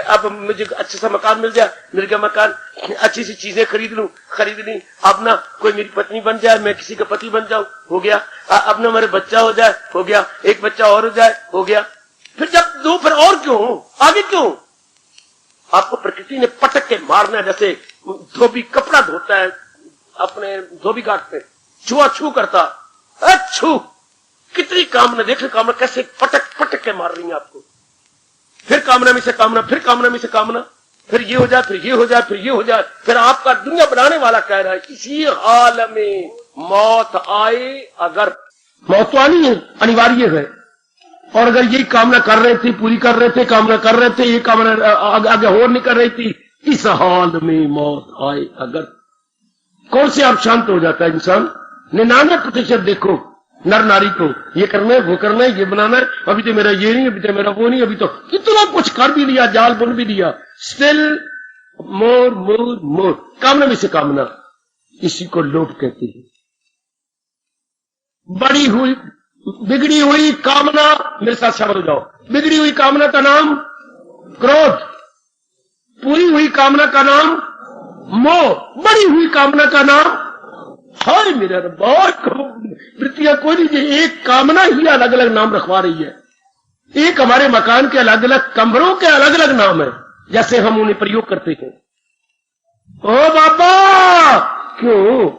अब मुझे अच्छा सा मकान मिल जाए, मिल गया मकान, अच्छी सी चीजें खरीद लूं, खरीद ली, अब ना कोई मेरी पत्नी बन जाए, मैं किसी का पति बन जाऊं, हो गया, अब ना मेरे बच्चा हो जाए, हो गया, एक बच्चा और हो जाए, हो गया। फिर जब दो, फिर और क्यों, आगे क्यों? आपको प्रकृति ने पटक के मारना है, जैसे धोबी कपड़ा धोता है अपने धोबी घाट पे, छुआ छू करता, अच्छू कितनी कामना, देख लो कामना कैसे पटक पटक के मार रही है आपको। फिर कामना में से कामना, फिर कामना में से कामना, फिर ये हो जाए, फिर ये हो जाए, फिर ये हो जाए। फिर आपका दुनिया बनाने वाला कह रहा है इसी हाल में मौत आए, अगर मौत तो आनी है, अनिवार्य है। और अगर यही कामना कर रहे थे, पूरी कर रहे थे, कामना कर रहे थे, ये कामना आगे और नहीं कर रही थी, इस हाल में मौत आए अगर, कौन से आप शांत हो जाता है इंसान? 99% देखो नर नारी को, ये करना है, वो करना है, ये बनाना है, अभी तो मेरा ये नहीं, अभी तो मेरा वो नहीं, अभी तो इतना कुछ कर भी लिया, जाल बुन भी लिया, स्टिल मोर मोर मोर, कामना में से कामना, इसी को लोभ कहते हैं। बड़ी हुई बिगड़ी हुई कामना, मेरे साथ शामिल हो जाओ, बिगड़ी हुई कामना का नाम क्रोध, पूरी हुई कामना का नाम मोह, बड़ी हुई कामना का नाम, हाय मेरा बहुत वृत्तियां कोई नहीं, एक कामना ही अलग अलग नाम रखवा रही है। एक हमारे मकान के अलग अलग कमरों के अलग अलग नाम है, जैसे हम उन्हें प्रयोग करते हैं। ओ बाबा, क्यों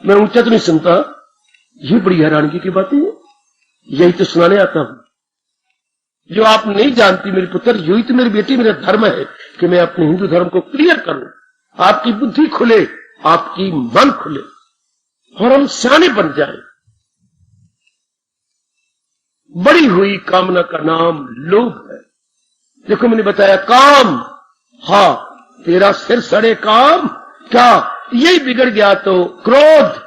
मैं ऊंचा तो नहीं सुनता? ये बड़ी हैरानगी की बात है, यही तो सुनाने आता हूं जो आप नहीं जानती मेरे पुत्र, यही तो मेरी बेटी मेरा धर्म है कि मैं अपने हिंदू धर्म को क्लियर करूं, आपकी बुद्धि खुले, आपकी मन खुले और हम सियाने बन जाए। बड़ी हुई कामना का नाम लोभ है। देखो मैंने बताया काम, हाँ तेरा सिर सड़े काम, क्या यही बिगड़ गया तो क्रोध,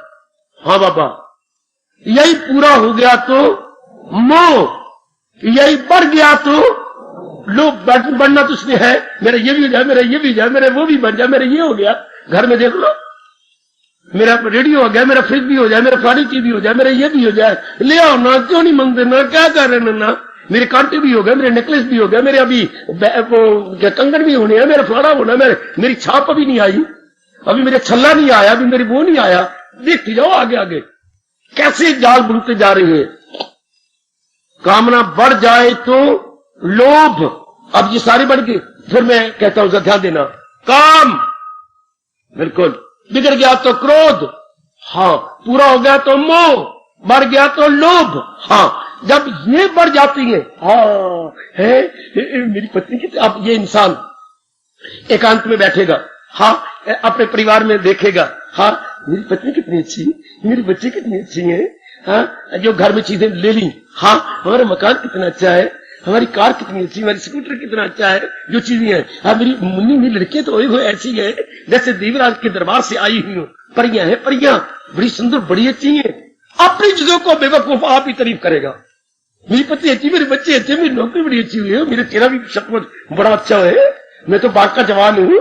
हाँ बाबा यही पूरा हो गया तो मोह, यही बढ़ गया तो लोभ। बढ़ना तो उसमें है, मेरा ये भी हो जाए, मेरा ये भी हो जाए, मेरा वो भी बन जाए, मेरा ये हो गया, घर में देख लो मेरा रेडियो हो गया, मेरा फ्रिज भी हो जाए, मेरा फलानी चीज भी हो जाए, मेरा ये भी हो जाए, ले आओ ना, क्यों नहीं मांगते ना, क्या कर रहे हैं ना, मेरे कांटे भी हो गए, मेरे नेकलेस भी हो गए, मेरे अभी वो कंगन भी होने हैं, मेरा फलाना होना, मेरी छाप अभी नहीं आई, अभी मेरा छल्ला नहीं आया, अभी मेरी वो नहीं आया, देखते जाओ आगे आगे कैसे जाल बुनते जा रही है। कामना बढ़ जाए तो लोभ, अब ये सारी बढ़ गई, फिर मैं कहता हूं ध्यान देना, काम बिल्कुल बिगड़ गया तो क्रोध, हाँ पूरा हो गया तो मोह, बढ़ गया तो लोभ, हाँ जब ये बढ़ जाती है, हाँ है मेरी पत्नी की, अब ये इंसान एकांत में बैठेगा, हाँ अपने परिवार में देखेगा, हाँ मेरी पत्नी कितनी अच्छी, मेरी बच्ची कितनी अच्छी है, हाँ जो घर में चीजें ले ली, हाँ हमारा मकान कितना अच्छा है, हमारी कार कितनी अच्छी, हमारी स्कूटर कितना अच्छा है, जो चीजें हैं, हाँ मेरी मुन्नी मेरी लड़कियां तो वो ऐसी है जैसे देवराज के दरबार से आई हुई हो, परियां है परियां, बड़ी सुंदर बड़ी अच्छी है। अपनी चीजों को बेवकूफ आप ही तारीफ करेगा, मेरी पत्नी अच्छी, मेरे बच्चे अच्छे, मेरी नौकरी बड़ी अच्छी हुई है, मेरा चेहरा भी सचमुच बड़ा अच्छा है, मैं तो बाग का जवान हूँ,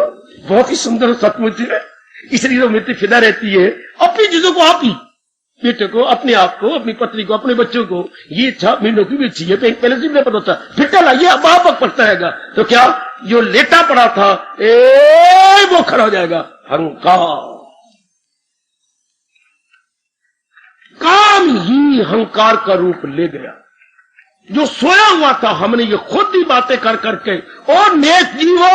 बहुत ही सुंदर सचमुच है, इसलिए तो मेरी फिदा रहती है। अपनी चीजों को आप ही, बेटे को, अपने आप को, अपनी पत्नी को, अपने बच्चों को, ये अच्छा मेरी नौकरी भी अच्छी है, पहले से नहीं पता होता, फिर लाइए अब आप पड़ता रहेगा तो क्या जो लेटा पड़ा था वो खड़ा हो जाएगा। अहंकार, काम ही अहंकार का रूप ले गया, जो सोया हुआ था हमने ये खुद ही बातें कर करके, और नेक जीवो,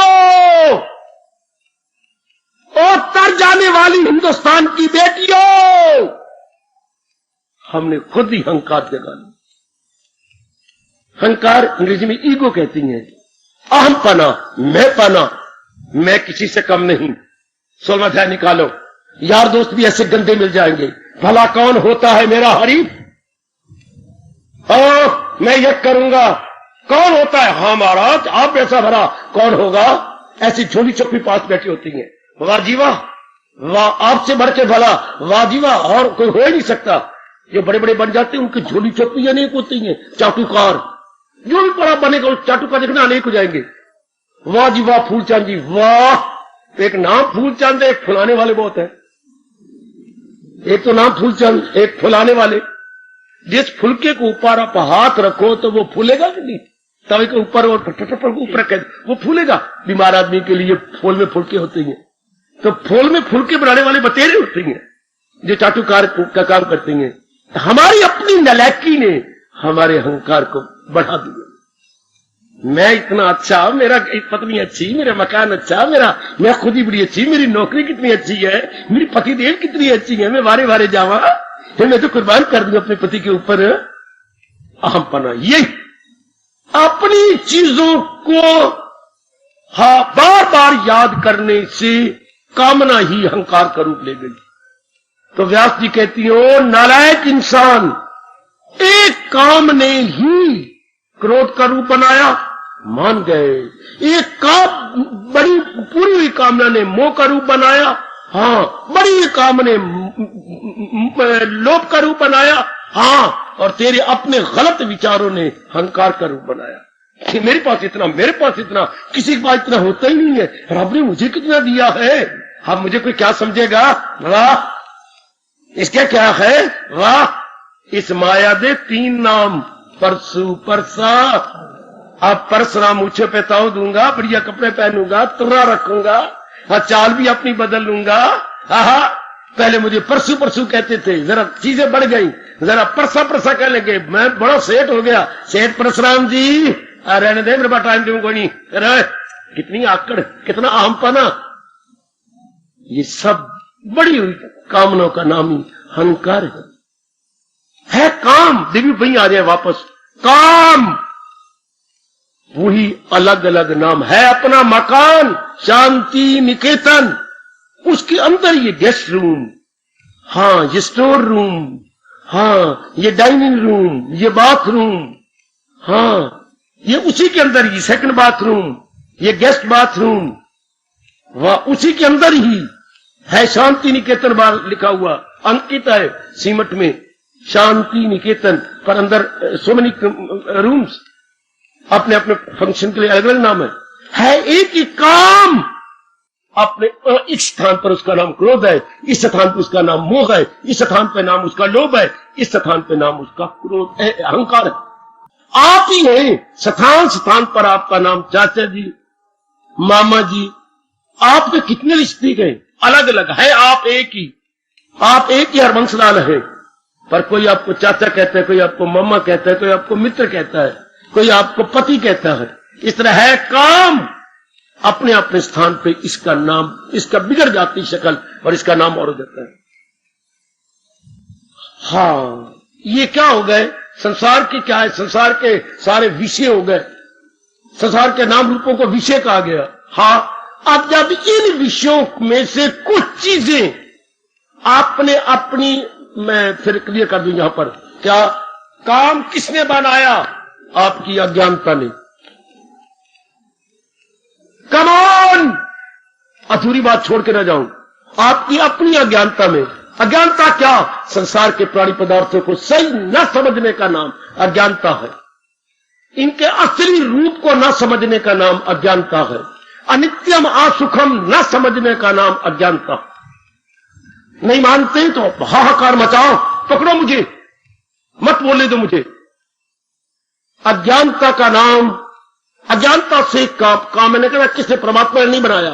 और तर जाने वाली हिंदुस्तान की बेटियों, हमने खुद ही अहंकार जगा लिया। अहंकार अंग्रेजी में ईगो कहती है, अहम पना, मैं पना, मैं किसी से कम नहीं। 16वां अध्याय निकालो, यार दोस्त भी ऐसे गंदे मिल जाएंगे, भला कौन होता है मेरा हरीफ, मैं ये करूंगा, कौन होता है, हाँ महाराज आप ऐसा भरा कौन होगा, ऐसी झोली चप्पी पास बैठी होती है, वाह जी वाह, वाह, आपसे बढ़ के भला, वाह जी वाह, और कोई हो ही नहीं सकता। जो बड़े बड़े बन जाते हैं उनकी झोली चोपी अनेक होती है, चाटुकार, जो भी बड़ा बनेगा उस चाटुकार देखना अनेक हो जाएंगे। वाह जी वाह, फूलचंद जी वाह। एक नाम फूलचंद है, एक फुलाने वाले बहुत है। एक तो नाम फूलचंद, एक फुलाने वाले। जिस फुलके को ऊपर आप हाथ रखो तो वो फूलेगा कि नहीं? तवे के ऊपर और ऊपर रखे वो फूलेगा। बीमार आदमी के लिए फूल में फुलके होते हैं, तो फूल में फुलके बनाने वाले बतेरे होते हैं जो चाटुकार का काम करते हैं। हमारी अपनी नलायकी ने हमारे अहंकार को बढ़ा दिया। मैं इतना अच्छा, मेरा पत्नी अच्छी, मेरा मकान अच्छा, मैं खुद ही बड़ी अच्छी, मेरी नौकरी कितनी अच्छी है, मेरी पति देव कितनी अच्छी है, मैं वारे वारे जावा, मैं तो कुर्बान कर दूं अपने पति के ऊपर अहमपना। ये अपनी चीजों को बार बार याद करने से कामना ही अहंकार का रूप ले गई। तो व्यास जी कहती हो, नालायक इंसान, एक काम ने ही क्रोध का रूप बनाया, मान गए। एक काम, बड़ी पूरी हुई कामना ने मोह का रूप बनाया, हाँ, बड़ी काम ने लोभ का रूप बनाया, हाँ, और तेरे अपने गलत विचारों ने अहंकार का रूप बनाया कि मेरे पास इतना, किसी के पास इतना होता ही नहीं है, रब ने मुझे कितना दिया है, अब मुझे कोई क्या समझेगा, वाह, इसका क्या है, वाह। इस माया दे 3 नाम, परसू परसा। अब परशुराम ऊंचे पे ताव दूंगा, बढ़िया कपड़े पहनूंगा, तुर्रा रखूंगा, चाल भी अपनी बदल लूंगा। आहा, पहले मुझे परसू परसू कहते थे, जरा चीजें बढ़ गई, जरा परसा परसा कहने लगे, मैं बड़ा सेठ हो गया। सेठ परशुराम जी, रहने दे, मेरे पास टाइम दूंगा नहीं। कितनी आकड़, कितना अहमपना। ये सब बड़ी हुई कामनाओं का नाम ही अहंकार है। काम देवी वही आ जाए वापस, काम वही अलग अलग नाम है। अपना मकान शांति निकेतन, उसके अंदर ये गेस्ट रूम, हाँ, ये स्टोर रूम, हाँ, ये डाइनिंग रूम, ये बाथरूम, हाँ, ये उसी के अंदर ही सेकंड बाथरूम, ये गेस्ट बाथरूम, वह उसी के अंदर ही है। शांति निकेतन बार लिखा हुआ अंकित है सीमट में, शांति निकेतन, पर अंदर सो मेनी रूम्स, अपने अपने फंक्शन के लिए अलग अलग नाम है एक ही काम। अपने इस स्थान पर उसका नाम क्रोध है, इस स्थान पर उसका नाम मोह है, इस स्थान पर नाम उसका लोभ है, इस स्थान पर नाम उसका क्रोध है, अहंकार है। आप ही हैं, स्थान स्थान पर आपका नाम चाचा जी, मामा जी, आपके कितने रिश्ते गए अलग अलग है, आप एक ही हरबंसलाल है, पर कोई आपको चाचा कहता है, कोई आपको मामा कहता है, कोई आपको मित्र कहता है, कोई आपको पति कहता है। इस तरह है काम, अपने अपने स्थान पे इसका नाम, इसका बिगड़ जाती शक्ल और इसका नाम और हो जाता है। हाँ, ये क्या हो गए, संसार की क्या है, संसार के सारे विषय हो गए, संसार के नाम रूपों को विषय कहा गया। हाँ, अब जब इन विषयों में से कुछ चीजें आपने अपनी, मैं फिर क्लियर कर दूं यहां पर, क्या काम किसने बनाया, आपकी अज्ञानता ने। कमॉन, अधूरी बात छोड़ के न जाऊं, आपकी अपनी अज्ञानता में। अज्ञानता क्या, संसार के प्राणी पदार्थों को सही न समझने का नाम अज्ञानता है, इनके असली रूप को न समझने का नाम अज्ञानता है, अनित्यम असुखम न समझने का नाम अज्ञानता। नहीं मानते तो हाहाकार मचाओ, पकड़ो मुझे, मत बोलने दो मुझे। अज्ञानता का नाम, अज्ञानता से काम मैंने कहा, किसने, परमात्मा ने नहीं बनाया,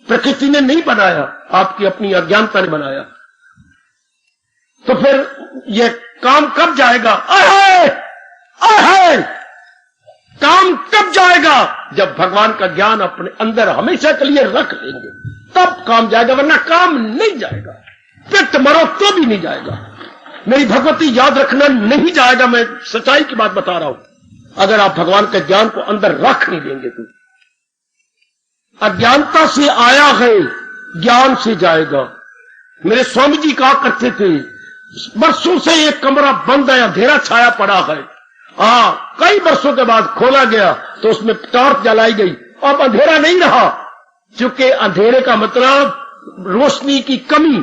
प्रकृति ने नहीं बनाया, आपकी अपनी अज्ञानता ने बनाया। तो फिर यह काम कब जाएगा, काम कब जाएगा, जब भगवान का ज्ञान अपने अंदर हमेशा के लिए रख लेंगे, तब काम जाएगा, वरना काम नहीं जाएगा। पिट मरो तो भी नहीं जाएगा। मेरी भगवती याद रखना नहीं जाएगा, मैं सच्चाई की बात बता रहा हूं। अगर आप भगवान के ज्ञान को अंदर रख नहीं देंगे तो अज्ञानता से आया है, ज्ञान से जाएगा। मेरे स्वामी जी कहा करते थे, वर्षों से एक कमरा बंद है, अंधेरा छाया पड़ा है, कई वर्षों के बाद खोला गया तो उसमें टॉर्च जलाई गई, अब अंधेरा नहीं रहा, क्योंकि अंधेरे का मतलब रोशनी की कमी।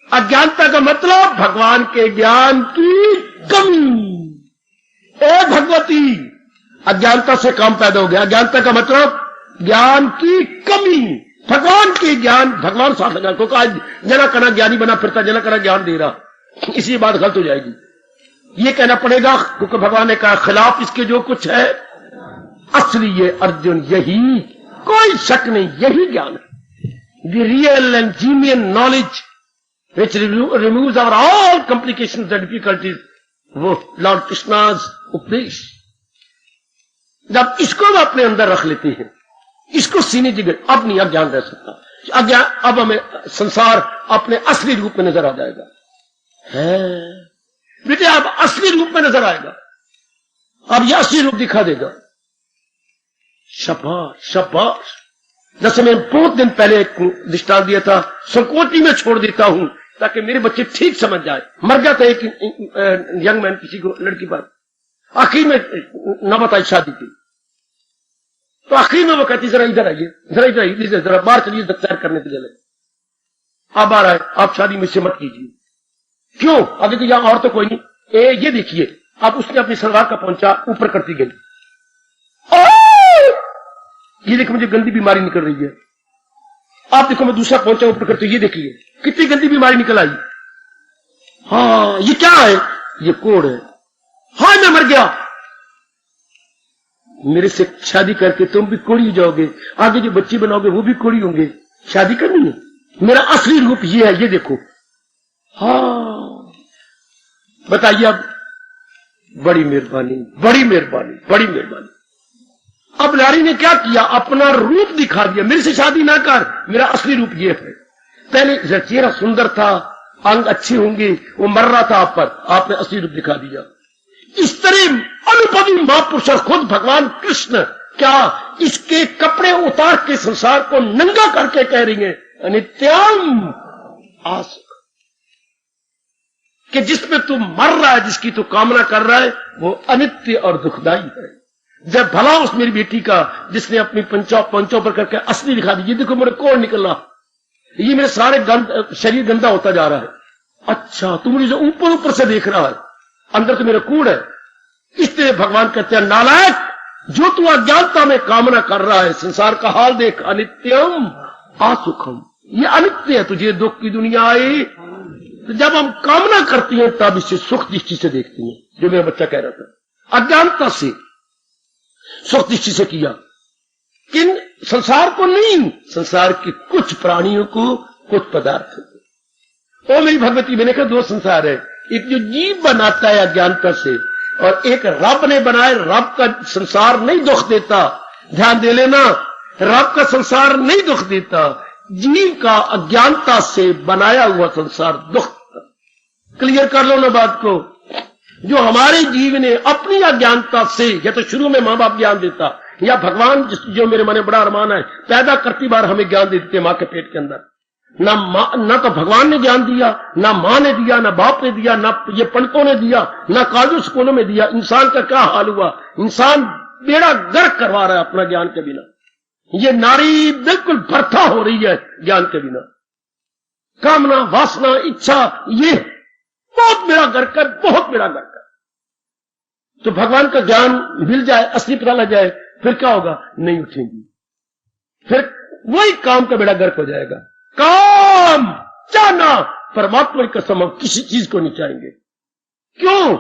अज्ञानता का मतलब भगवान के ज्ञान की कमी। ए भगवती, अज्ञानता से काम पैदा हो गया। अज्ञानता का मतलब ज्ञान की कमी। भगवान के ज्ञान, भगवान साथ लगा को कहा जना कना ज्ञानी बना फिरता, जना कना ज्ञान दे रहा, इसी बात गलत हो जाएगी। ये कहना पड़ेगा क्योंकि भगवान ने कहा खिलाफ इसके जो कुछ है असली ये अर्जुन, यही कोई शक नहीं, यही ज्ञान है। The real and genuine knowledge which removes our all complications and difficulties, वो लॉर्ड कृष्णाज उपदेश। जब इसको हम अपने अंदर रख लेते हैं, इसको सीने जिगर, अब नहीं अज्ञान रह सकता। अज्ञान, अब हमें संसार अपने असली रूप में नजर आ जाएगा। है बेटे, अब असली रूप में नजर आएगा, अब यह असली रूप दिखा देगा। शाबाश शाबाश। जैसे मैं बहुत दिन पहले एक दृष्टांत दिया था, संकोची में छोड़ देता हूं ताकि मेरे बच्चे ठीक समझ जाए। मर गया था एक यंग मैन, किसी को लड़की पर, आखिर में न बताई शादी की, तो आखिर में वो कहती जरा इधर आइए, जरा इधर आइए, जरा बाहर चलिए सैर करने के लिए। आप बाहर आए, आप शादी मुझसे मत कीजिए। क्यों? आगे तो यहां और तो कोई नहीं। ये देखिए, आप उसने अपनी सलवार का पहुंचा ऊपर करती गई, ये देखो मुझे गंदी बीमारी निकल रही है। आप देखो मैं दूसरा पहुंचा ऊपर करती, ये देखिए कितनी गंदी बीमारी निकल आई। हाँ, ये क्या है? ये कोढ़ है। हाँ, मैं मर गया। मेरे से शादी करके तुम भी कोढ़ी हो जाओगे, आगे जो बच्चे बनाओगे वो भी कोढ़ी होंगे। शादी करनी है? मेरा असली रूप ये है, ये देखो। हाँ, बताइए अब। बड़ी मेहरबानी, बड़ी मेहरबानी, बड़ी मेहरबानी। अब नारी ने क्या किया? अपना रूप दिखा दिया। मेरे से शादी ना कर, मेरा असली रूप ये है। पहले चेहरा सुंदर था, अंग अच्छे होंगे, वो मर रहा था आप पर, आपने असली रूप दिखा दिया। इस तरह अनुभवी महापुरुष और खुद भगवान कृष्ण क्या इसके कपड़े उतार के संसार को नंगा करके कह रही है अनित्यम आसुख, कि जिसमें तू मर रहा है, जिसकी तू कामना कर रहा है, वो अनित्य और दुखदाई है। जब भला उस मेरी बेटी का जिसने अपनी पंचों पर करके असली दिखा दी, ये देखो मेरे कोढ़ निकल रहा, ये मेरे सारे शरीर गंदा होता जा रहा है। अच्छा, तू मुझे ऊपर ऊपर से देख रहा है, अंदर तो मेरा कूड़ है। इसलिए भगवान कहते हैं नालायक, जो तू अज्ञानता में कामना कर रहा है, संसार का हाल देख, अनित्यम असुखम, ये अनित्य है, तुझे दुख की दुनिया आई। तो जब हम कामना करती हैं तब इसे सुख दृष्टि से देखती हैं, जो मेरा बच्चा कह रहा था। अज्ञानता से सुख दृष्टि से किया, किन संसार को नहीं, संसार के कुछ प्राणियों को, कुछ पदार्थों को। ओ मेरी भगवती, मैंने कहा दो संसार है, एक जो जीव बनाता है अज्ञानता से, और एक रब ने बनाए। रब का संसार नहीं दुख देता, ध्यान दे लेना, रब का संसार नहीं दुख देता, जीव का अज्ञानता से बनाया हुआ संसार दुख। क्लियर कर लो ना बात को। जो हमारे जीव ने अपनी अज्ञानता से, या तो शुरू में मां बाप ज्ञान देता, या भगवान जो मेरे मन में बड़ा अरमान है, पैदा करती बार हमें ज्ञान दे देते मां के पेट के अंदर। ना तो भगवान ने ज्ञान दिया, ना मां ने दिया, ना बाप ने दिया, ना ये पंडितों ने दिया, ना कॉलेजों स्कूलों में दिया। इंसान का क्या हाल हुआ? इंसान बेड़ा गर्क करवा रहा है अपना ज्ञान के बिना। ये नारी बिल्कुल भर्ता हो रही है ज्ञान के बिना। कामना, वासना, इच्छा, ये बहुत बेड़ा गर्क है, बहुत बेड़ा गर्क है। तो भगवान का ज्ञान मिल जाए, असली पता लग जाए, फिर क्या होगा? नहीं उठेंगी, फिर वही काम का बेड़ा गर्क हो जाएगा। काम चाहना, परमात्मा की कसम हम किसी चीज को नहीं चाहेंगे। क्यों?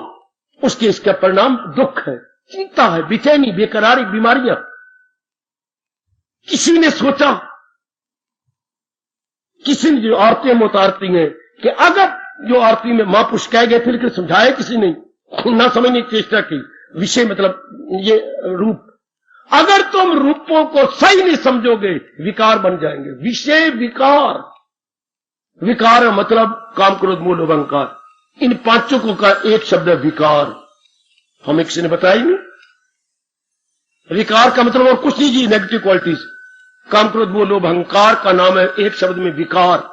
उसके इसका परिणाम दुख है, चिंता है, बेचैनी, बेकरारी, बीमारियां। किसी ने सोचा, किसी ने जो औरतें उतारती हैं कि अगर जो आरती में महापुरुष कह गए, फिर समझाया किसी ने, ना समझने की चेष्टा की। विषय मतलब ये रूप, अगर तुम रूपों को सही नहीं समझोगे विकार बन जाएंगे। विषय विकार, विकार मतलब काम, क्रोध, मोह, लोभ, अहंकार। इन पांचों को का एक शब्द है विकार। हमें किसी ने बताया ही नहीं। विकार का मतलब और कुछ नहीं जी, नेगेटिव क्वालिटीज। काम, क्रोध, मोह, लोभ, अहंकार का नाम है एक शब्द में विकार।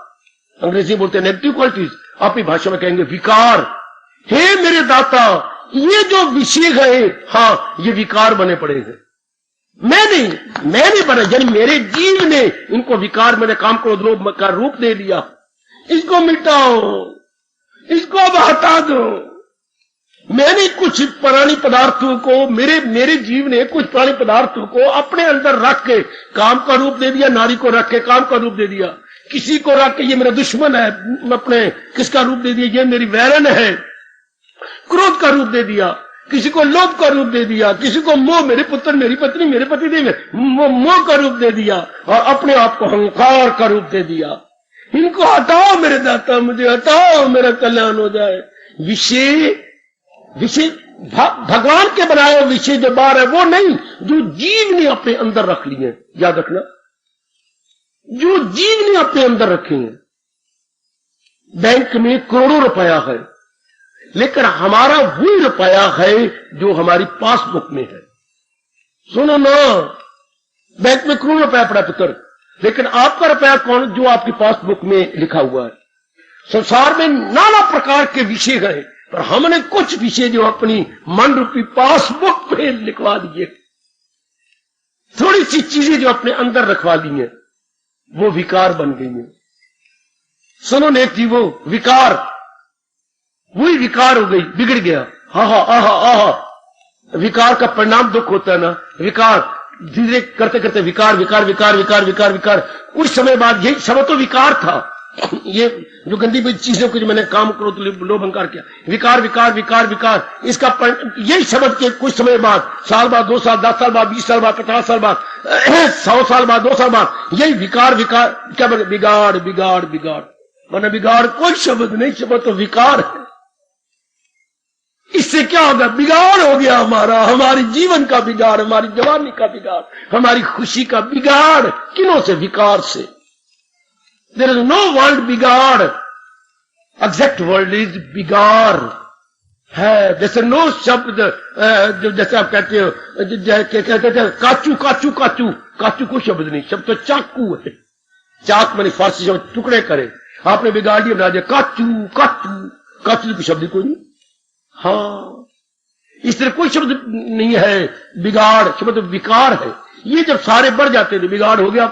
अंग्रेजी बोलते हैं नेगेटिव क्वालिटीज, अपनी भाषा में कहेंगे विकार। हे मेरे दाता, ये जो विषय गए, हाँ, ये विकार बने पड़े हैं। मैं नहीं बना, यानी मेरे जीव ने इनको विकार, मेरे काम क्रोध लोभ का रूप दे दिया। इसको मिटाओ, इसको अब हटा दो। मैंने कुछ प्राणी पदार्थों को, मेरे जीव ने कुछ प्राणी पदार्थों को अपने अंदर रख के काम का रूप दे दिया, नारी को रख के काम का रूप दे दिया, किसी को रख के ये मेरा दुश्मन है, अपने किसका रूप दे दिया, ये मेरी वैरन है, क्रोध का रूप दे दिया, किसी को लोभ का रूप दे दिया, किसी को मोह, मेरे पुत्र, मेरी पत्नी, मेरे पतिदेव, मोह का रूप दे दिया, और अपने आप को अहंकार का रूप दे दिया। इनको हटाओ मेरे दाता, मुझे हटाओ, मेरा कल्याण हो जाए। विषय भगवान के बनाए विषय जो बार है वो नहीं, जो जीव ने अपने अंदर रख लिए। याद रखना, जो जीव ने अपने अंदर रखे हैं। बैंक में करोड़ों रुपया है, लेकिन हमारा वही रुपया है जो हमारी पासबुक में है। सुनो ना, बैंक में करोड़ों रुपया पड़ा पुत्र, लेकिन आपका रुपया कौन, जो आपकी पासबुक में लिखा हुआ है। संसार में नाना प्रकार के विषय हैं, पर हमने कुछ विषय जो अपनी मन रूपी पासबुक पे लिखवा दिए, थोड़ी सी चीजें जो अपने अंदर रखवा ली हैं, वो विकार बन गई हैं। सुनो नेक जी, वो विकार, वही विकार हो गई, बिगड़ गया। विकार का परिणाम दुख होता है ना। विकार धीरे करते करते विकार विकार विकार विकार विकार विकार, कुछ समय बाद यही सब तो विकार था। ये जो गंदी चीजों को जो मैंने काम क्रोध लोभ अहंकार किया, विकार विकार विकार विकार, इसका यही शब्द के कुछ समय बाद, साल बाद, 2 साल, 10 साल बाद, 20 साल बाद, 50 साल बाद, 100 साल बाद, 2 साल बाद, यही विकार विकार क्या बने, बिगाड़ बिगाड़ बिगाड़। मैंने बिगाड़ कोई शब्द नहीं, शब्द तो विकार है। इससे क्या होगा, बिगाड़ हो गया हमारा, हमारे जीवन का बिगाड़, हमारी जवानी का बिगाड़, हमारी खुशी का बिगाड़। किनों से, विकार से। देयर इज नो वर्ल्ड बिगाड़, एग्जैक्ट वर्ल्ड इज बिगाड़ है। जैसे नो शब्द, जैसे आप कहते हो, कहते हैं काचू काचू काचू, काचू कोई शब्द नहीं, शब्द तो चाकू है। चाक मैंने फारसी शब्द टुकड़े करे, आपने बिगाड़ दिया, बना दिया काचू काचू, काचू शब्द कोई नहीं। हाँ, इस तरह कोई शब्द नहीं है बिगाड़, शब्द विकार है। ये जब सारे बढ़ जाते थे, बिगाड़ हो गया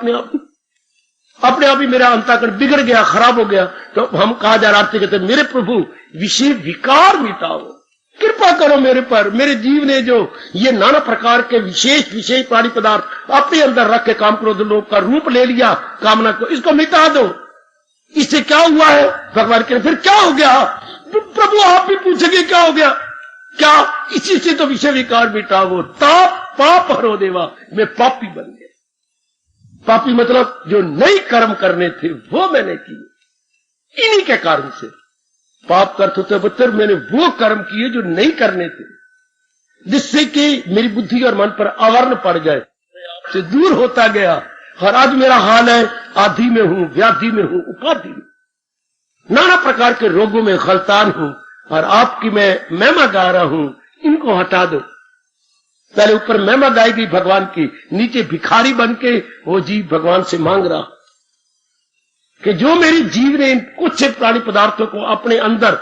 अपने आप ही मेरा अंतःकरण बिगड़ गया, खराब हो गया। तो हम कहा जा रहा कहते मेरे प्रभु विषय विकार मिटाओ, कृपा करो मेरे पर। मेरे जीव ने जो ये नाना प्रकार के विशेष प्राणी पदार्थ अपने अंदर रख के काम क्रोध लोभ का रूप ले लिया, कामना को, इसको मिटा दो। इससे क्या हुआ है, भगवान के फिर क्या हो गया, प्रभु आप भी पूछेंगे क्या हो गया, क्या इसी से तो विषय विकार मिटाओ, ताप पाप हरो देवा। मैं पापी बन गया। पापी मतलब जो नई कर्म करने थे वो मैंने किए, इन्हीं के कारण से। पाप का अर्थ होता है पुत्र, मैंने वो कर्म किए जो नहीं करने थे, जिससे कि मेरी बुद्धि और मन पर आवरण पड़ जाए, से दूर होता गया। और आज मेरा हाल है, आधि में हूं, व्याधि में हूं, उपाधि में, नाना प्रकार के रोगों में गलतान हूं, और आपकी मैं महिमा गा रहा हूं। इनको हटा दो। पहले ऊपर महिमा गाई गई भगवान की, नीचे भिखारी बन के वो जीव भगवान से मांग रहा कि जो मेरी जीव ने इन कुछ प्राणी पदार्थों को अपने अंदर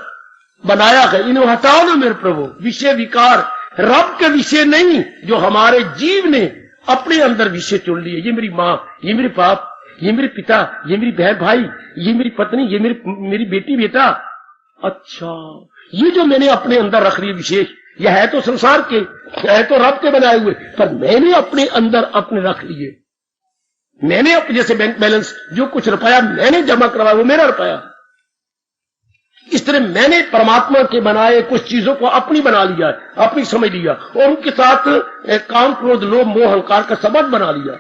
बनाया है, इन्हें हटाओ ना मेरे प्रभु। विषय विकार रब के विषय नहीं, जो हमारे जीव ने अपने अंदर विषय चुन लिए। ये मेरी माँ, ये मेरे बाप, ये मेरे पिता, ये मेरी बहन भाई, ये मेरी पत्नी, ये मेरी बेटी बेटा। अच्छा, ये जो मैंने अपने अंदर रख लिए विशेष, यह है तो संसार के, है तो रब के बनाए हुए, पर मैंने अपने अंदर अपने रख लिए। मैंने अपने, जैसे बैंक बैलेंस, जो कुछ रुपया मैंने जमा करवाया वो मेरा रुपया। इस तरह मैंने परमात्मा के बनाए कुछ चीजों को अपनी बना लिया, अपनी समझ लिया, और उनके साथ काम क्रोध लोभ मोह अहंकार का संबंध बना लिया।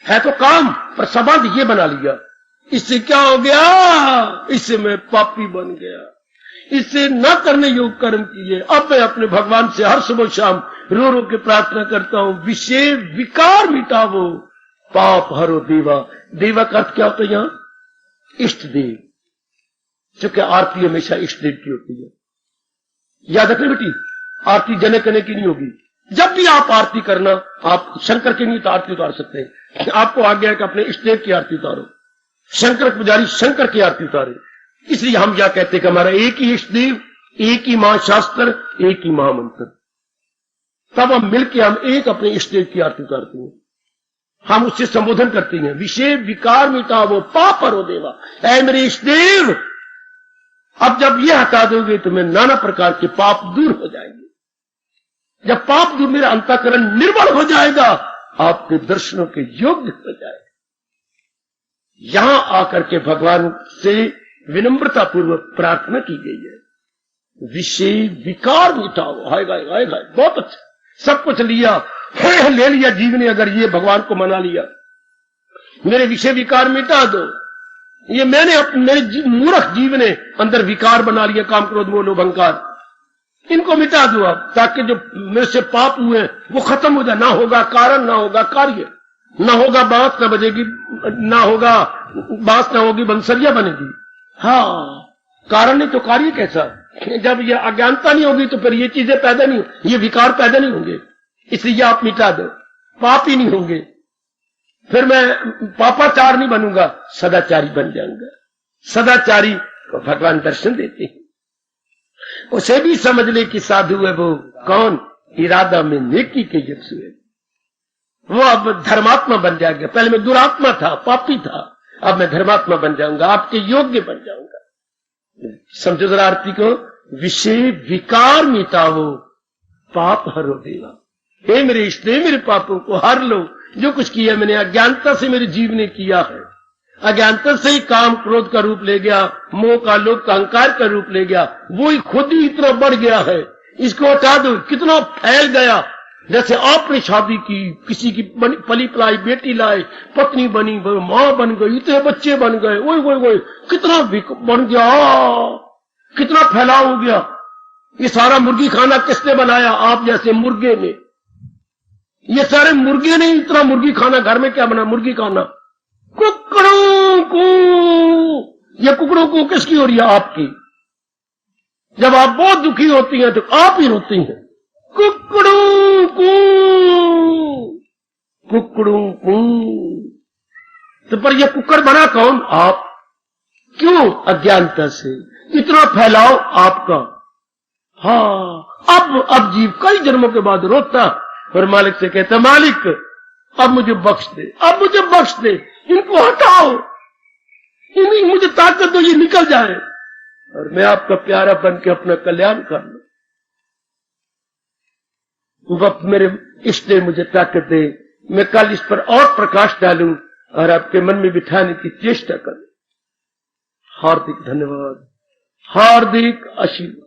है तो काम, पर संबंध ये बना लिया। इससे क्या हो गया, इससे मैं पापी बन गया। इससे न करने योग्य कर्म किए। अब मैं अपने भगवान से हर सुबह शाम रो रो के प्रार्थना करता हूं, विषय विकार मिटावो, पाप हरो देवा। देवा का अर्थ क्या होता है यहाँ, इष्ट देव। क्योंकि आरती हमेशा इष्ट देव की होती है। याद रखना बेटी, आरती जने कने की नहीं होगी। जब भी आप आरती करना, आप शंकर की नहीं तो आरती उतार सकते हैं। आपको आज्ञा है कि अपने इष्ट देव की आरती उतारो। शंकर पुजारी शंकर की आरती उतारे। इसलिए हम क्या कहते हैं कि हमारा एक ही इष्ट देव, एक ही महाशास्त्र, एक ही महामंत्र। तब हम मिलकर हम एक अपने इष्ट देव की आरती उतारते हैं। हम उससे संबोधन करते हैं, विषय विकार मिटावो पाप हरो देवा। ऐ मेरे इष्ट देव, अब जब ये हटा दोगे तो मैं नाना प्रकार के पाप दूर हो जाएंगे। जब पाप दूर, मेरा अंतःकरण निर्मल हो जाएगा, आपके दर्शनों के योग्य हो जाएगा। यहां आकर के भगवान से विनम्रता पूर्वक प्रार्थना की गई है, विषय विकार मिटाओ। आएगा आएगा, बहुत अच्छा, सब कुछ लिया, ले लिया जीव ने, अगर ये भगवान को मना लिया, मेरे विषय विकार मिटा दो। ये मेरे मूर्ख जीव ने अंदर विकार बना लिया, काम क्रोध मोह लोभ अहंकार, इनको मिटा दो आप, ताकि जो मेरे से पाप हुए वो खत्म हो जाए। ना होगा कारण, ना होगा कार्य, ना होगा बांस ना बजेगी, ना होगा बांस ना होगी बंसरिया बनेगी। हाँ, कारण नहीं तो कार्य कैसा? जब ये अज्ञानता नहीं होगी तो फिर ये चीजें पैदा नहीं, ये विकार पैदा नहीं होंगे। इसलिए आप मिटा दो, पाप ही नहीं होंगे। फिर मैं पापाचार नहीं बनूंगा, सदाचारी बन जाऊंगा। सदाचारी को भगवान दर्शन देते हैं, उसे भी समझ ले कि साधु है वो कौन, इरादा में नेकी के यक्षु है। वो अब धर्मात्मा बन जाएगा। पहले मैं दुरात्मा था, पापी था, अब मैं धर्मात्मा बन जाऊंगा, आपके योग्य बन जाऊंगा। समझो जरा आरती को, विषय विकार मिटाओ पाप हरो देवा। हे मेरे इष्ट, मेरे पापों को हर लो। जो कुछ किया मैंने अज्ञानता से मेरे जीव ने किया है, अज्ञानता से ही काम क्रोध का रूप ले गया, मोह का लोभ का अहंकार का रूप ले गया, वो ही खुद ही इतना बढ़ गया है। इसको हटा दो, कितना फैल गया। जैसे आपने शादी की, किसी की पली पलाई बेटी लाए, पत्नी बनी, मां बन गई, इतने बच्चे बन गए, ओए ओए ओए, कितना बन गया, कितना फैलाव हो गया। ये सारा मुर्गी खाना किसने बनाया? आप जैसे मुर्गे ने। ये सारे मुर्गे ने इतना मुर्गी खाना, घर में क्या बना? मुर्गी खाना। कुकड़ों को, ये कुकड़ों को किसकी हो रही है? आपकी। जब आप बहुत दुखी होती हैं तो आप ही रोती हैं, कुकड़ों को, कुकड़ों को। तो पर यह कुकड़ बना कौन? आप। क्यों? अज्ञानता से। इतना फैलाव आपका। हाँ, अब जीव कई जन्मों के बाद रोता और मालिक से कहता, मालिक अब मुझे बख्श दे, अब मुझे बख्श दे, इनको हटाओ, मुझे ताकत दो, ये निकल जाए और मैं आपका प्यारा बन के अपना कल्याण कर लूं। वक्त मेरे इष्ट दे, मुझे ताकत दे, मैं कल इस पर और प्रकाश डालूं और आपके मन में बिठाने की चेष्टा करूं। हार्दिक धन्यवाद, हार्दिक आशीर्वाद।